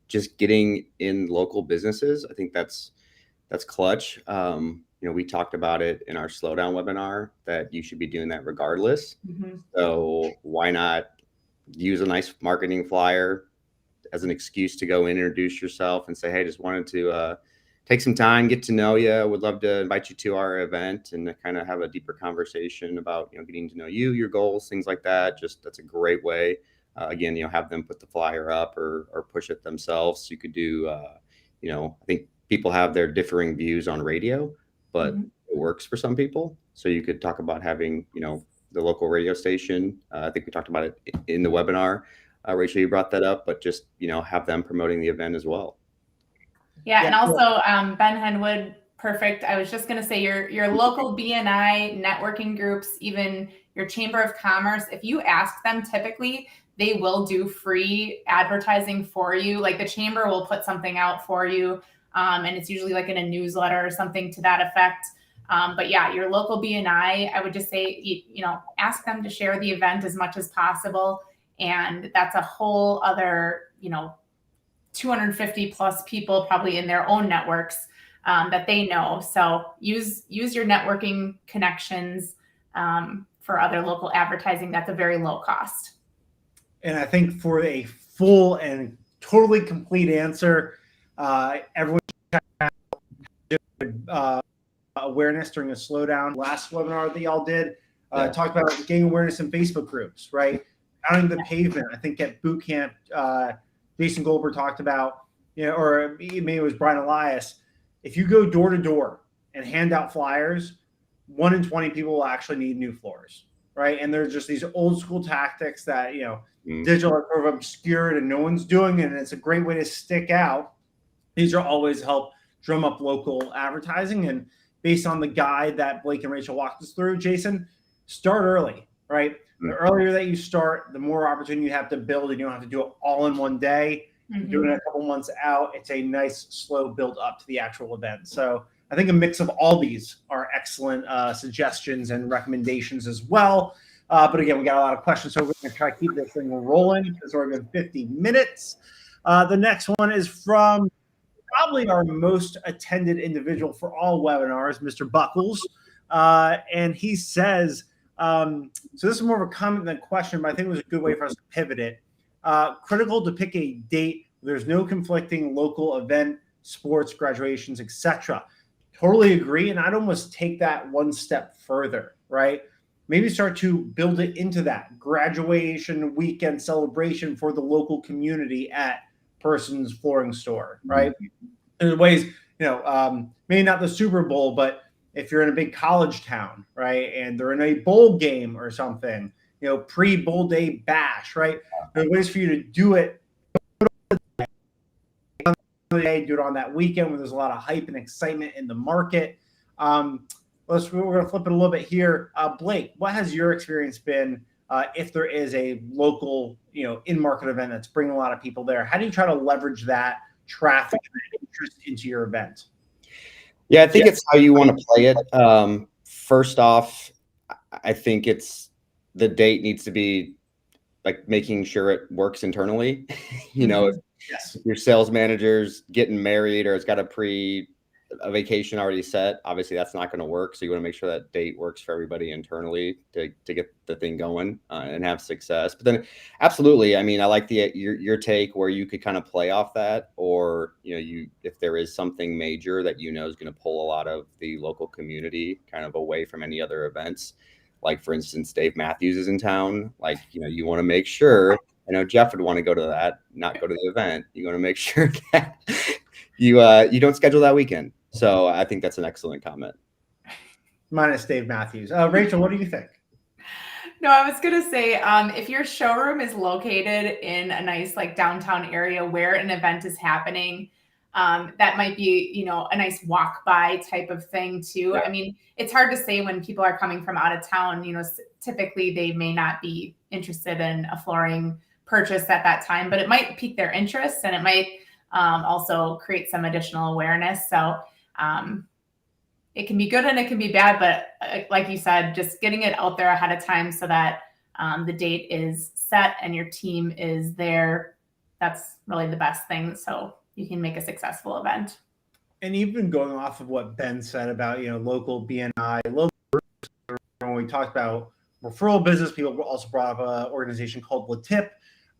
just getting in local businesses, I think that's clutch. we talked about it in our slowdown webinar that you should be doing that regardless.
Mhm.
So why not use a nice marketing flyer as an excuse to go in, introduce yourself, and say, hey, just wanted to take some time, get to know you. Would love to invite you to our event and kind of have a deeper conversation about, getting to know you, your goals, things like that. Just that's a great way. Again, have them put the flyer up or push it themselves. You could do, I think people have their differing views on radio, but
Mhm.
it works for some people. So you could talk about having, the local radio station. I think we talked about it in the webinar. Rachel, you brought that up, but just, have them promoting the event as well.
Yeah,
Yeah,
and also Ben Henwood, perfect. I was just going to say your local BNI networking groups, even your Chamber of Commerce, if you ask them, typically they will do free advertising for you. Like the chamber will put something out for you, and it's usually like in a newsletter or something to that effect. But yeah, your local BNI, I would just say, ask them to share the event as much as possible. And that's a whole other, 250 plus people probably in their own networks that they know. So use your networking connections for other local advertising. That's a very low cost.
and I think for a full and totally complete answer, everyone awareness during a slowdown. Last webinar that y'all did talked about getting awareness in Facebook groups, right? Pounding the pavement. I think at boot camp, Jason Goldberg talked about, or maybe it was Brian Elias. If you go door to door and hand out flyers, 1 in 20 people will actually need new floors, right? And there's just these old school tactics that digital are sort of obscured and no one's doing it, and it's a great way to stick out. These are always help drum up local advertising. And based on the guide that Blake and Rachel walked us through, Jason, start early, right? The earlier that you start, the more opportunity you have to build, and you don't have to do it all in one day.
Mm-hmm.
Doing it a couple months out, it's a nice slow build up to the actual event. So I think a mix of all these are excellent suggestions and recommendations as well. But again, we got a lot of questions, so we're going to try to keep this thing rolling because we're going 50 minutes. The next one is from probably our most attended individual for all webinars, Mr. Buckles. And he says, so this is more of a comment than a question, but I think it was a good way for us to pivot it. Critical to pick a date. There's no conflicting local event, sports, graduations, etc. Totally agree. And I'd almost take that one step further, right? Maybe start to build it into that graduation weekend celebration for the local community at person's flooring store, right? In ways, maybe not the Super Bowl, but if you're in a big college town, right, and they're in a bowl game or something, pre-bowl day bash, right? There are ways for you to do it. Do it on that weekend when there's a lot of hype and excitement in the market. We're going to flip it a little bit here. Blake, what has your experience been if there is a local, in-market event that's bringing a lot of people there? How do you try to leverage that traffic and interest into your event?
Yeah, I think it's how you want to play it. First off, I think it's the date needs to be like making sure it works internally. If your sales manager's getting married or has got a vacation already set, obviously that's not going to work. So you want to make sure that date works for everybody internally to get the thing going and have success. But then absolutely, I mean, I like your take where you could kind of play off that, or, if there is something major that is going to pull a lot of the local community kind of away from any other events. Like for instance, Dave Matthews is in town. Like, you want to make sure, I know Jeff would want to go to that, not go to the event. You want to make sure that you don't schedule that weekend. So I think that's an excellent comment.
Minus Dave Matthews. Rachel, what do you think?
No, I was going to say, if your showroom is located in a nice like downtown area where an event is happening, that might be, a nice walk by type of thing too. Yeah. I mean, it's hard to say when people are coming from out of town, typically they may not be interested in a flooring purchase at that time, but it might pique their interest and it might also create some additional awareness. So it can be good and it can be bad, but like you said, just getting it out there ahead of time so that the date is set and your team is there. That's really the best thing. So you can make a successful event.
And even going off of what Ben said about, local BNI, local groups, when we talked about referral business, people also brought up an organization called LaTip.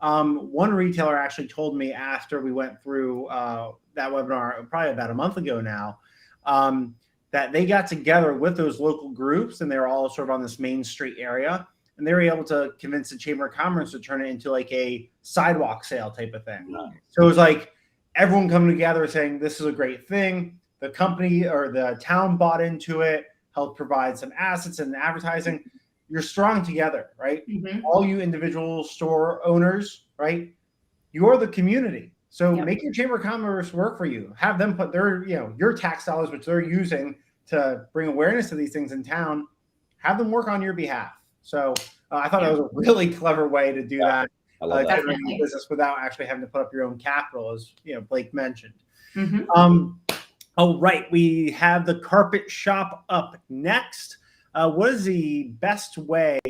One retailer actually told me after we went through that webinar, probably about a month ago now, that they got together with those local groups, and they were all sort of on this Main Street area, and they were able to convince the Chamber of Commerce to turn it into like a sidewalk sale type of thing. So it was like everyone coming together saying, this is a great thing. The company or the town bought into it, helped provide some assets and advertising. You're strong together, right?
Mhm.
All you individual store owners, right? You're the community. So
Yep.
make your Chamber of Commerce work for you. Have them put their, your tax dollars, which they're using to bring awareness to these things in town, have them work on your behalf. So I thought that was a really clever way to do that.
I love that.
Definitely.
Business without actually having to put up your own capital, as Blake mentioned.
Mhm.
Oh, right. We have the carpet shop up next. What is the best way,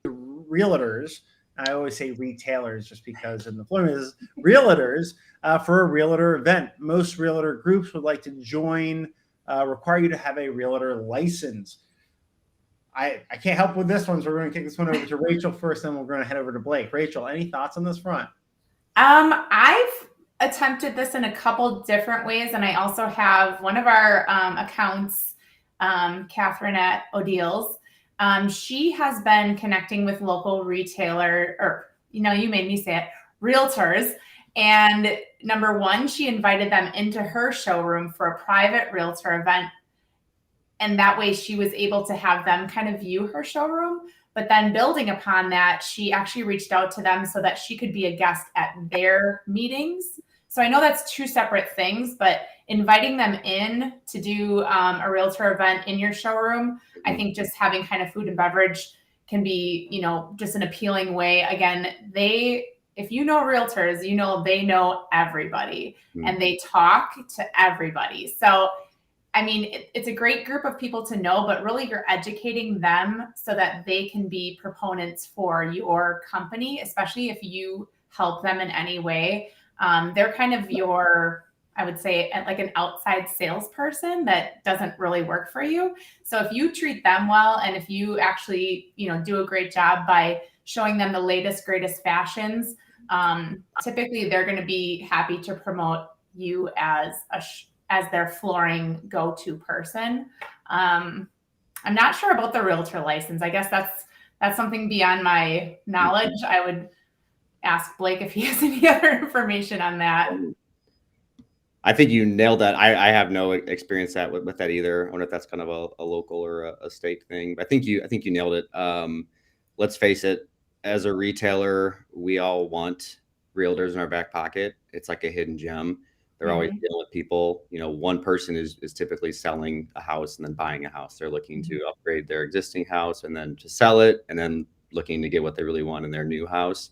realtors? I always say retailers just because in the Florida is realtors for a realtor event. Most realtor groups would like to join, require you to have a realtor license. I can't help with this one, so we're going to kick this one over to Rachel first, then we're going to head over to Blake. Rachel, any thoughts on this front?
I've attempted this in a couple different ways, and I also have one of our accounts, Catherine at O'Deal's. She has been connecting with local retailer, or you made me say it, realtors. And number one, she invited them into her showroom for a private realtor event. And that way she was able to have them kind of view her showroom. But then building upon that, she actually reached out to them so that she could be a guest at their meetings. So I know that's two separate things, but inviting them in to do a realtor event in your showroom, I think just having kind of food and beverage can be, just an appealing way. Again, if you know realtors, they know everybody and they talk to everybody. So I mean, it's a great group of people to know, but really you're educating them so that they can be proponents for your company, especially if you help them in any way. They're kind of I would say, like an outside salesperson that doesn't really work for you. So if you treat them well, and if you actually, do a great job by showing them the latest, greatest fashions, typically they're going to be happy to promote you as their flooring go-to person. I'm not sure about the realtor license. I guess that's something beyond my knowledge. I would ask Blake if he has any other information on that.
I think you nailed that. I have no experience with that either. I wonder if that's kind of a local or a state thing. But I think you nailed it. Let's face it, as a retailer, we all want realtors in our back pocket. It's like a hidden gem. They're always dealing with people. One person is typically selling a house and then buying a house. They're looking to upgrade their existing house and then to sell it, and then looking to get what they really want in their new house.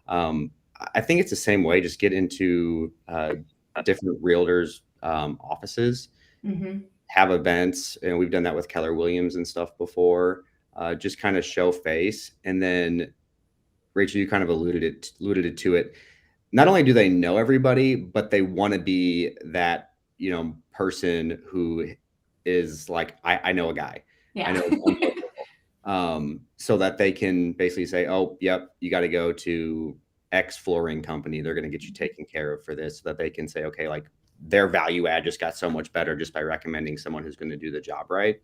I think it's the same way. Just get into different realtors' offices, have events, and we've done that with Keller Williams and stuff before. Just kind of show face, and then Rachel, you kind of alluded to it. Not only do they know everybody, but they want to be that, person who is like, I know a guy.
Yeah.
I know so that they can basically say, oh, yep, you got to go to X flooring company. They're going to get you taken care of for this, so that they can say, okay, like their value add just got so much better just by recommending someone who's going to do the job right.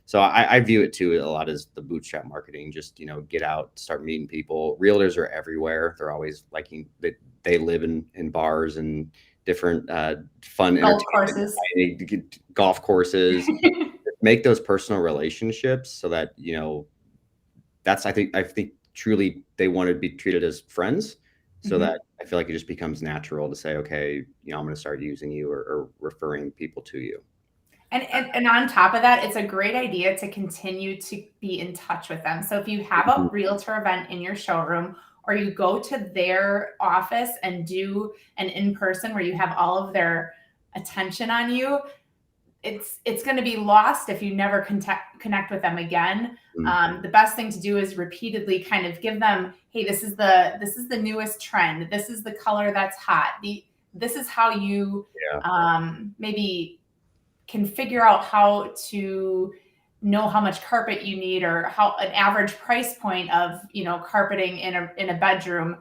So I view it too a lot as the bootstrap marketing. Just, get out, start meeting people. Realtors are everywhere. They're always liking that. They live in bars and different fun
golf courses.
Golf courses. Make those personal relationships so that, that's, I think truly they want to be treated as friends, so that I feel like it just becomes natural to say, okay, I'm going to start using you or referring people to you.
And on top of that, it's a great idea to continue to be in touch with them. So if you have a realtor event in your showroom, or you go to their office and do an in-person where you have all of their attention on you, it's going to be lost if you never connect with them again. The best thing to do is repeatedly kind of give them, hey, this is the newest trend. This is the color that's hot. this is how you
Yeah.
maybe can figure out how to know how much carpet you need, or how an average price point of, carpeting in a bedroom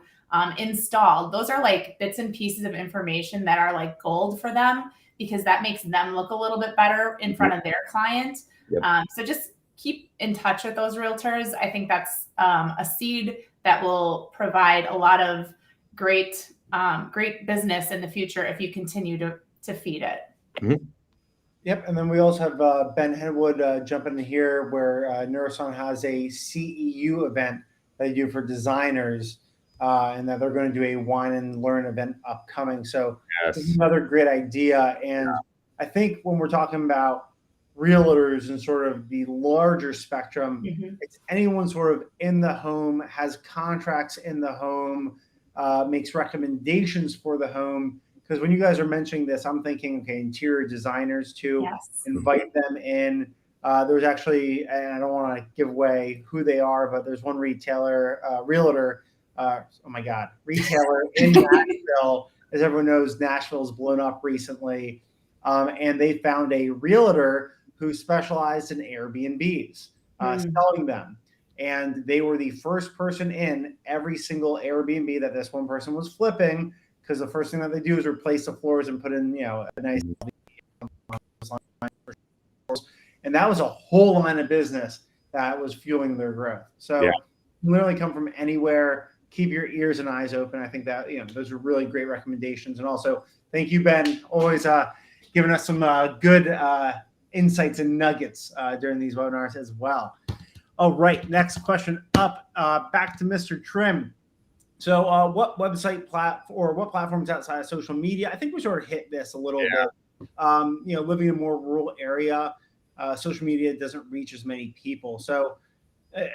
installed. Those are like bits and pieces of information that are like gold for them, because that makes them look a little bit better in front of their client.
Yep.
So just keep in touch with those realtors. I think that's a seed that will provide a lot of great business in the future if you continue to feed it.
Mm-hmm.
Yep, and then we also have Ben Henwood jumping in here, where Neuroson has a CEU event that they do for designers, and that they're going to do a wine and learn event upcoming. So
Yes.
this is another great idea. And I think when we're talking about realtors and sort of the larger spectrum, it's anyone sort of in the home, has contracts in the home, makes recommendations for the home. Because when you guys are mentioning this, I'm thinking, okay, interior designers too.
Yes.
Invite them in. There's actually, and I don't want to give away who they are, but there's one retailer, realtor, retailer in Nashville. As everyone knows, Nashville's blown up recently. And they found a realtor who specialized in Airbnbs, selling them. And they were the first person in every single Airbnb that this one person was flipping, because the first thing that they do is replace the floors and put in, a nice, and that was a whole line of business that was fueling their growth. So literally come from anywhere. Keep your ears and eyes open. I think that, those are really great recommendations. And also thank you, Ben, always giving us some good insights and nuggets during these webinars as well. All right, next question up, back to Mr. Trim. So what website or what platforms outside of social media? I think we sort of hit this a little bit. Living in a more rural area, social media doesn't reach as many people. So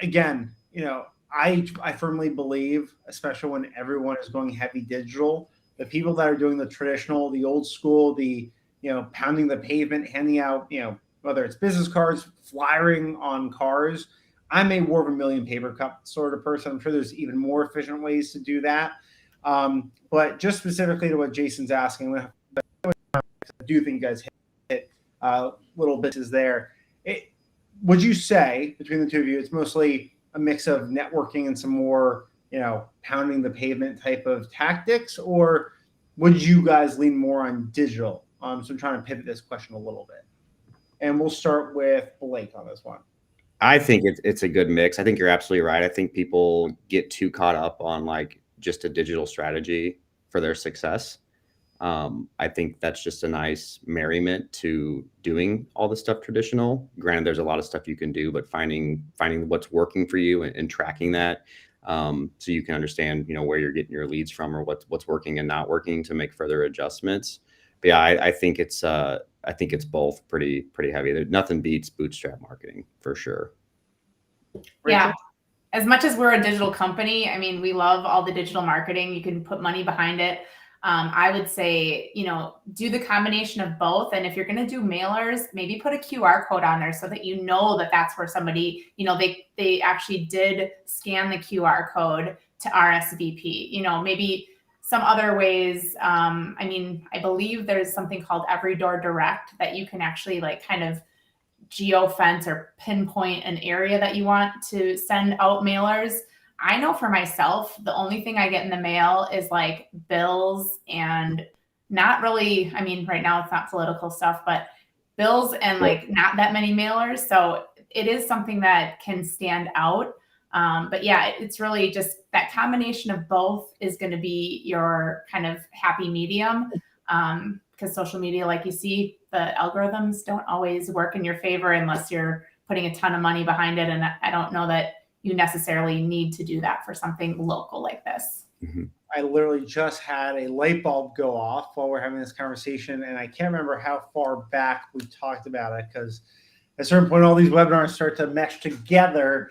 again, I firmly believe, especially when everyone is going heavy digital, the people that are doing the traditional, the old school, the pounding the pavement, handing out, whether it's business cards, flyering on cars. I'm a War of a Million paper cup sort of person. I'm sure there's even more efficient ways to do that. But just specifically to what Jason's asking, I do think you guys hit little bits there. Would you say, between the two of you, it's mostly a mix of networking and some more, pounding the pavement type of tactics, or would you guys lean more on digital? So I'm trying to pivot this question a little bit. And we'll start with Blake on this one.
I think it's a good mix. I think you're absolutely right. I think people get too caught up on like just a digital strategy for their success. I think that's just a nice merriment to doing all the stuff traditional. Granted, there's a lot of stuff you can do, but finding what's working for you and tracking that, so you can understand, where you're getting your leads from, or what's working and not working to make further adjustments. But yeah, I think it's both pretty heavy. Nothing beats bootstrap marketing for sure.
Yeah. As much as we're a digital company, I mean, we love all the digital marketing. You can put money behind it. I would say, do the combination of both. And if you're going to do mailers, maybe put a QR code on there so that that that's where somebody, they actually did scan the QR code to RSVP. Maybe some other ways. I believe there's something called Every Door Direct that you can actually kind of geofence or pinpoint an area that you want to send out mailers. I know for myself, the only thing I get in the mail is like bills, and not really, right now it's not political stuff, but bills and not that many mailers. So it is something that can stand out. But yeah, it's really just that combination of both is going to be your kind of happy medium. Because social media, like you see, the algorithms don't always work in your favor unless you're putting a ton of money behind it. And I don't know that you necessarily need to do that for something local like this.
I literally just had a light bulb go off while we're having this conversation, and I can't remember how far back we talked about it, because at a certain point, all these webinars start to mesh together.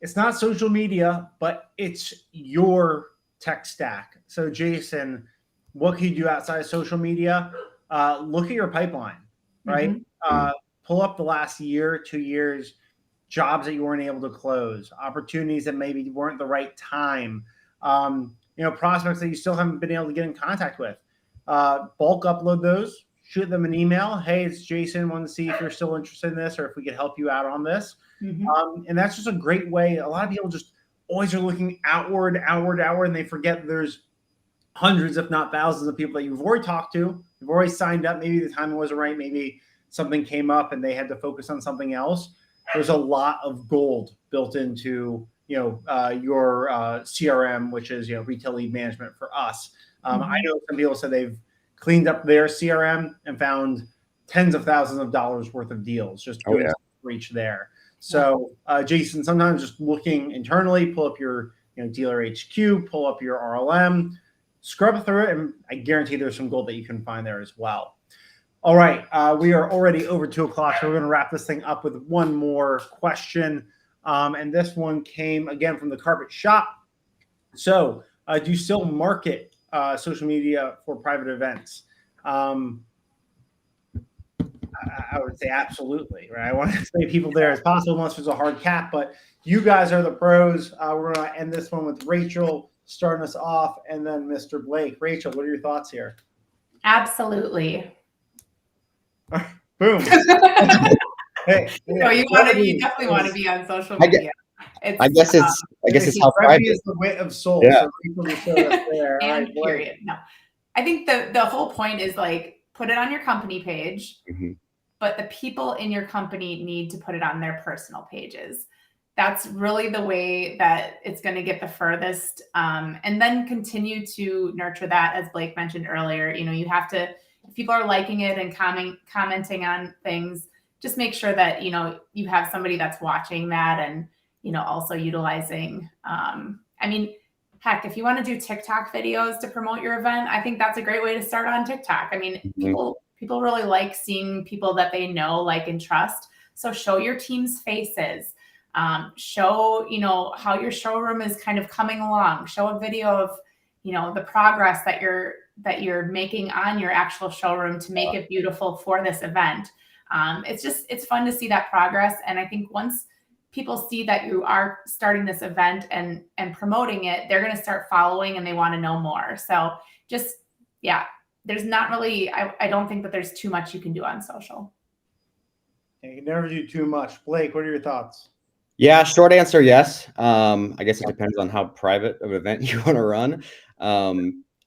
It's not social media, but it's your tech stack. So Jason, what can you do outside of social media? Look at your pipeline, right? Pull up the last year, 2 years, jobs that you weren't able to close, opportunities that maybe weren't the right time. prospects that you still haven't been able to get in contact with. Bulk upload those, shoot them an email. Hey, it's Jason. Want to see if you're still interested in this or if we could help you out on this. And that's just a great way. A lot of people just always are looking outward, and they forget there's hundreds, if not thousands, of people that you've already talked to. You've already signed up. Maybe the timing wasn't right. Maybe something came up and they had to focus on something else. There's a lot of gold built into your CRM, which is retail lead management for us. I know some people said they've cleaned up their CRM and found tens of thousands of dollars worth of deals just doing reach there. So, Jason, sometimes just looking internally, pull up your dealer HQ, pull up your RLM, scrub through it, and I guarantee there's some gold that you can find there as well. All right, we are already over 2 o'clock, so we're going to wrap this thing up with one more question. And this one came again from the Carpet Shop. So, do you still market social media for private events? I would say absolutely, right? I want to say people there as possible unless there's a hard cap, but you guys are the pros. We're going to end this one with Rachel starting us off and then Mr. Blake. Rachel, what are your thoughts here?
Absolutely.
Boom. Hey,
you definitely want to be on social media.
I guess it's how private
is the wit of soul.
Yeah.
So people just show us there.
And
right,
period. No, I think the whole point is like put it on your company page, but the people in your company need to put it on their personal pages. That's really the way that it's going to get the furthest. And then continue to nurture that, as Blake mentioned earlier. You have to, if people are liking it and commenting on things, just make sure that you have somebody that's watching that and also utilizing. Heck, if you want to do TikTok videos to promote your event, I think that's a great way to start on TikTok. I mean, people really like seeing people that they know, like, and trust. So show your team's faces. Show, how your showroom is kind of coming along. Show a video of, the progress that you're making on your actual showroom to make it beautiful for this event. It's fun to see that progress. And I think once people see that you are starting this event and promoting it, they're going to start following and they want to know more. So there's not really, I don't think that there's too much you can do on social.
You can never do too much. Blake, what are your thoughts?
Yeah, short answer, yes. I guess it depends on how private of an event you want to run.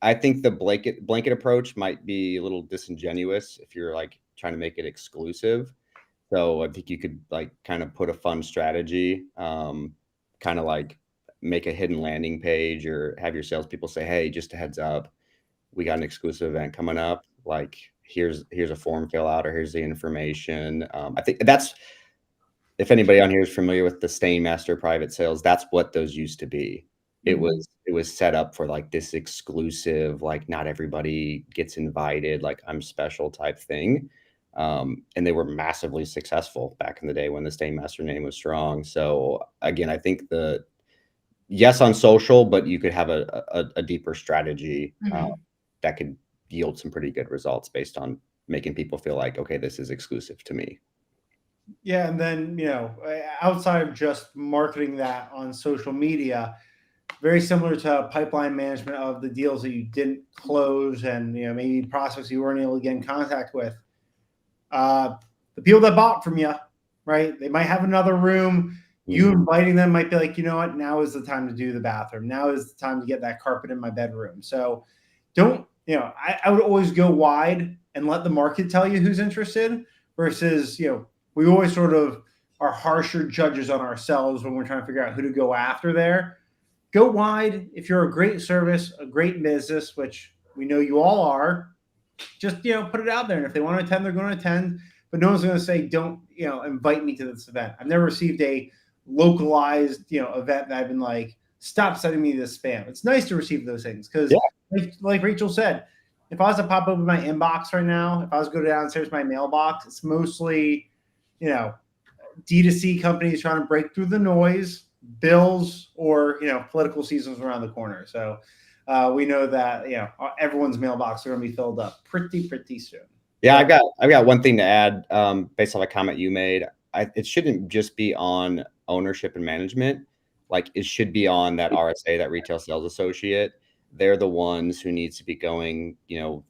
I think the blanket approach might be a little disingenuous if you're like trying to make it exclusive. So I think you could like kind of put a fun strategy, kind of like make a hidden landing page or have your salespeople say, hey, just a heads up, we got an exclusive event coming up. Like here's a form fill out or here's the information. I think that's, if anybody on here is familiar with the Stainmaster private sales, that's what those used to be. It was set up for like this exclusive, like not everybody gets invited, like I'm special type thing. And they were massively successful back in the day when the Stainmaster name was strong. So again, I think yes on social, but you could have a deeper strategy that could yield some pretty good results based on making people feel like, okay, this is exclusive to me.
Yeah, and then outside of just marketing that on social media, very similar to pipeline management of the deals that you didn't close and maybe prospects you weren't able to get in contact with. The people that bought from you, right? They might have another room. You inviting them might be like, you know what? Now is the time to do the bathroom. Now is the time to get that carpet in my bedroom. So don't, I would always go wide and let the market tell you who's interested versus, we always sort of are harsher judges on ourselves when we're trying to figure out who to go after there. Go wide. If you're a great service, a great business, which we know you all are, just, put it out there. And if they want to attend, they're going to attend. But no one's going to say, don't, invite me to this event. I've never received a localized, event that I've been like, stop sending me this spam. It's nice to receive those things because like Rachel said, if I was to pop open my inbox right now, if I was to go downstairs my mailbox, it's mostly, D2C companies trying to break through the noise, bills, or, political seasons around the corner. So we know that, everyone's mailbox are going to be filled up pretty soon.
Yeah, I've got one thing to add based on a comment you made. It shouldn't just be on ownership and management. Like it should be on that RSA, that retail sales associate. they're the ones who needs to be going,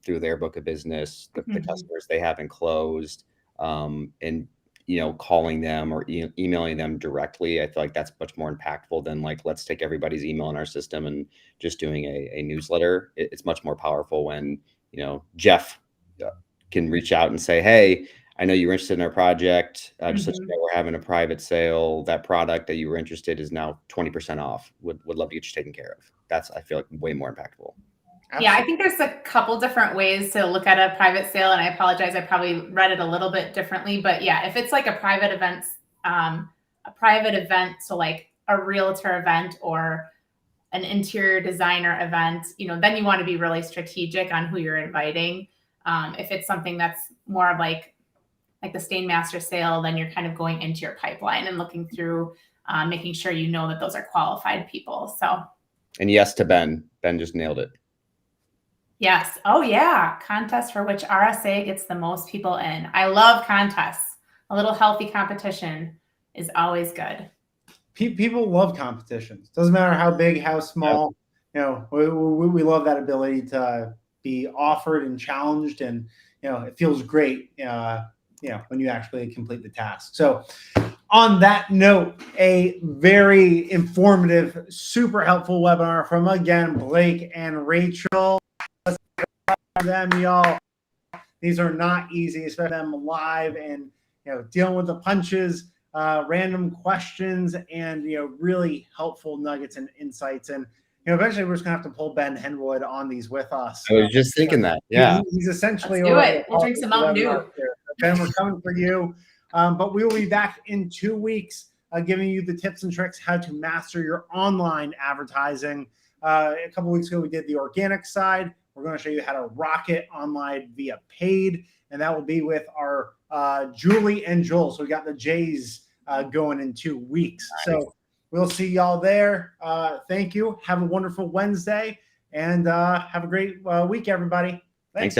through their book of business, the
Mhm.
customers they haven't closed, and calling them or emailing them directly. I feel like that's much more impactful than like, let's take everybody's email in our system and just doing a newsletter. It's much more powerful when, Jeff can reach out and say, hey, I know you're interested in our project. Just so you know, we're having a private sale. That product that you were interested is now 20% off. Would love to get you taken care of. That's, I feel like, way more impactful.
Yeah, I think there's a couple different ways to look at a private sale, and I apologize, I probably read it a little bit differently, but yeah, if it's like a private event, so like a realtor event or an interior designer event, then you want to be really strategic on who you're inviting. If it's something that's more of like the Stainmaster sale, then you're kind of going into your pipeline and looking through, making sure that those are qualified people. So,
and yes to Ben. Ben just nailed it.
Yes. Oh, yeah. Contest for which RSA gets the most people in. I love contests. A little healthy competition is always good.
People love competitions. Doesn't matter how big, how small. We love that ability to be offered and challenged, and it feels great. When you actually complete the task. So, on that note, a very informative, super helpful webinar from again Blake and Rachel. Them, y'all. These are not easy, especially them live and dealing with the punches, random questions, and really helpful nuggets and insights. And eventually we're just gonna have to pull Ben Henwood on these with us.
I was just thinking that. Yeah,
he's essentially.
Let's do it. We'll drink some Mountain Dew.
Ben, we're coming for you. But we will be back in 2 weeks, giving you the tips and tricks how to master your online advertising. A couple weeks ago, we did the organic side. We're going to show you how to rock it online via paid, and that will be with our Julie and Joel. So we got the J's going in 2 weeks. Nice. So we'll see y'all there. Thank you. Have a wonderful Wednesday, and have a great week, everybody. Thanks.